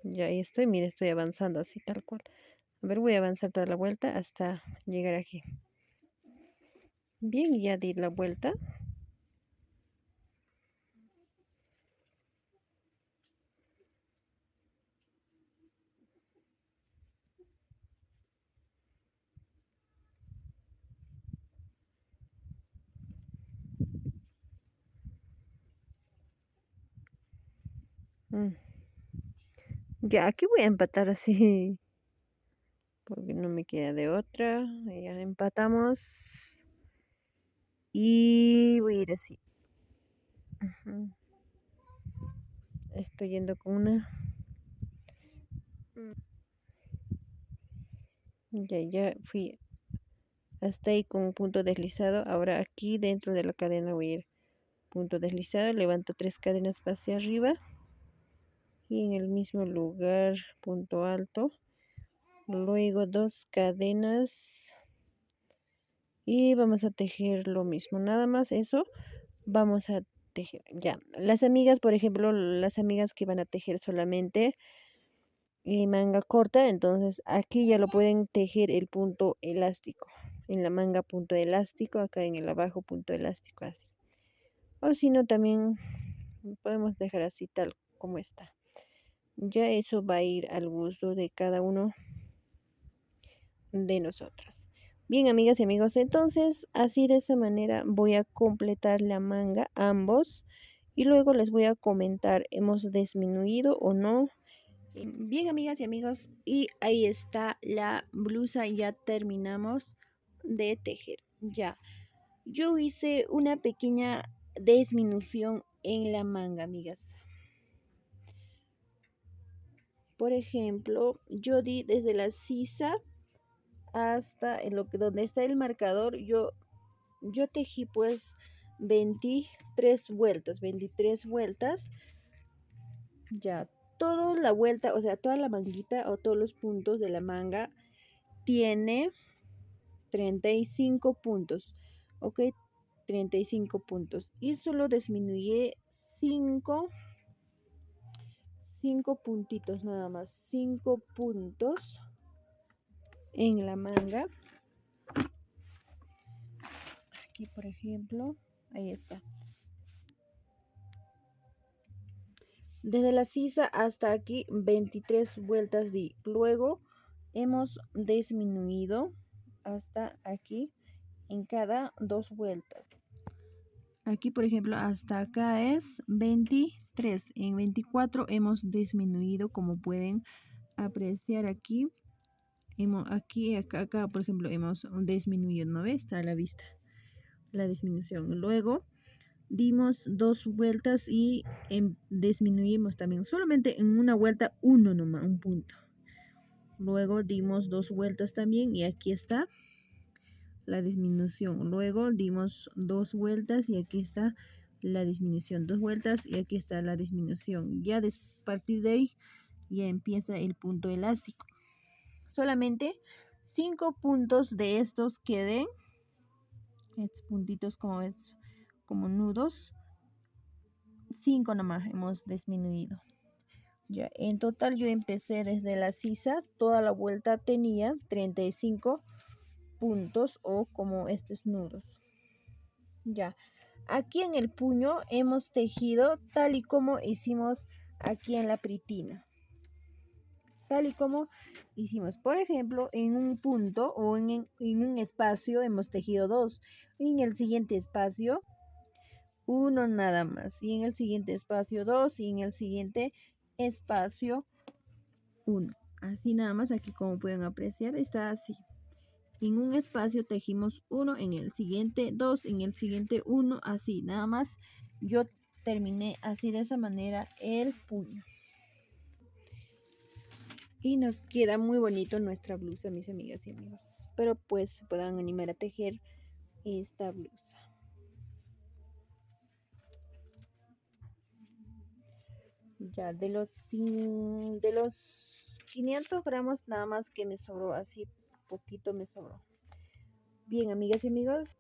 Ya ahí estoy, mira, estoy avanzando así tal cual. A ver, voy a avanzar toda la vuelta hasta llegar aquí. Bien, ya di la vuelta. Mm. Ya, aquí voy a empatar así. Porque no me queda de otra. Ya empatamos. Y voy a ir así. Estoy yendo con una. Ya fui hasta ahí con un punto deslizado. Ahora aquí dentro de la cadena voy a ir punto deslizado. Levanto 3 cadenas hacia arriba. Y en el mismo lugar punto alto. Luego 2 cadenas. Y vamos a tejer lo mismo. Nada más eso. Vamos a tejer. Ya. Las amigas, por ejemplo, las amigas que van a tejer solamente manga corta, entonces aquí ya lo pueden tejer el punto elástico en la manga punto elástico, acá en el abajo punto elástico así, o si no también podemos dejar así tal como está. Ya eso va a ir al gusto de cada uno de nosotras. Bien amigas y amigos, entonces así de esa manera voy a completar la manga ambos y luego les voy a comentar hemos disminuido o no. Bien, amigas y amigos, y ahí está la blusa, ya terminamos de tejer. Ya, yo hice una pequeña disminución en la manga, amigas. Por ejemplo, yo di desde la sisa hasta en donde está el marcador, yo yo tejí pues 23 vueltas, ya toda la vuelta, o sea, toda la manguita o todos los puntos de la manga tiene 35 puntos, ok, 35 puntos, y solo disminuye 5 puntitos nada más, 5 puntos en la manga. Aquí por ejemplo, ahí está. Desde la sisa hasta aquí 23 vueltas di. Luego hemos disminuido hasta aquí en cada 2 vueltas. Aquí por ejemplo hasta acá es 23. En 24 hemos disminuido, como pueden apreciar aquí. Acá por ejemplo hemos disminuido, ¿no ves? Está a la vista la disminución. Luego dimos 2 vueltas y disminuimos también solamente en una vuelta uno nomás, un punto. Luego dimos 2 vueltas también y aquí está la disminución. Luego dimos 2 vueltas y aquí está la disminución. 2 vueltas y aquí está la disminución. Ya a partir de ahí ya empieza el punto elástico. Solamente 5 puntos de estos queden. Estos puntitos como nudos. 5 nomás hemos disminuido. Ya, en total yo empecé desde la sisa, toda la vuelta tenía 35 puntos o como estos nudos. Ya, aquí en el puño hemos tejido tal y como hicimos aquí en la pritina. Tal y como hicimos, por ejemplo, en un punto o en un espacio hemos tejido 2. En el siguiente espacio, 1 nada más. Y en el siguiente espacio, 2. Y en el siguiente espacio, 1. Así nada más, aquí como pueden apreciar, está así. En un espacio tejimos 1, en el siguiente 2, en el siguiente 1, así nada más. Yo terminé así de esa manera el puño. Y nos queda muy bonito nuestra blusa, mis amigas y amigos. Espero pues se puedan animar a tejer esta blusa. Ya, de los 500 gramos nada más que me sobró, así poquito me sobró. Bien, amigas y amigos,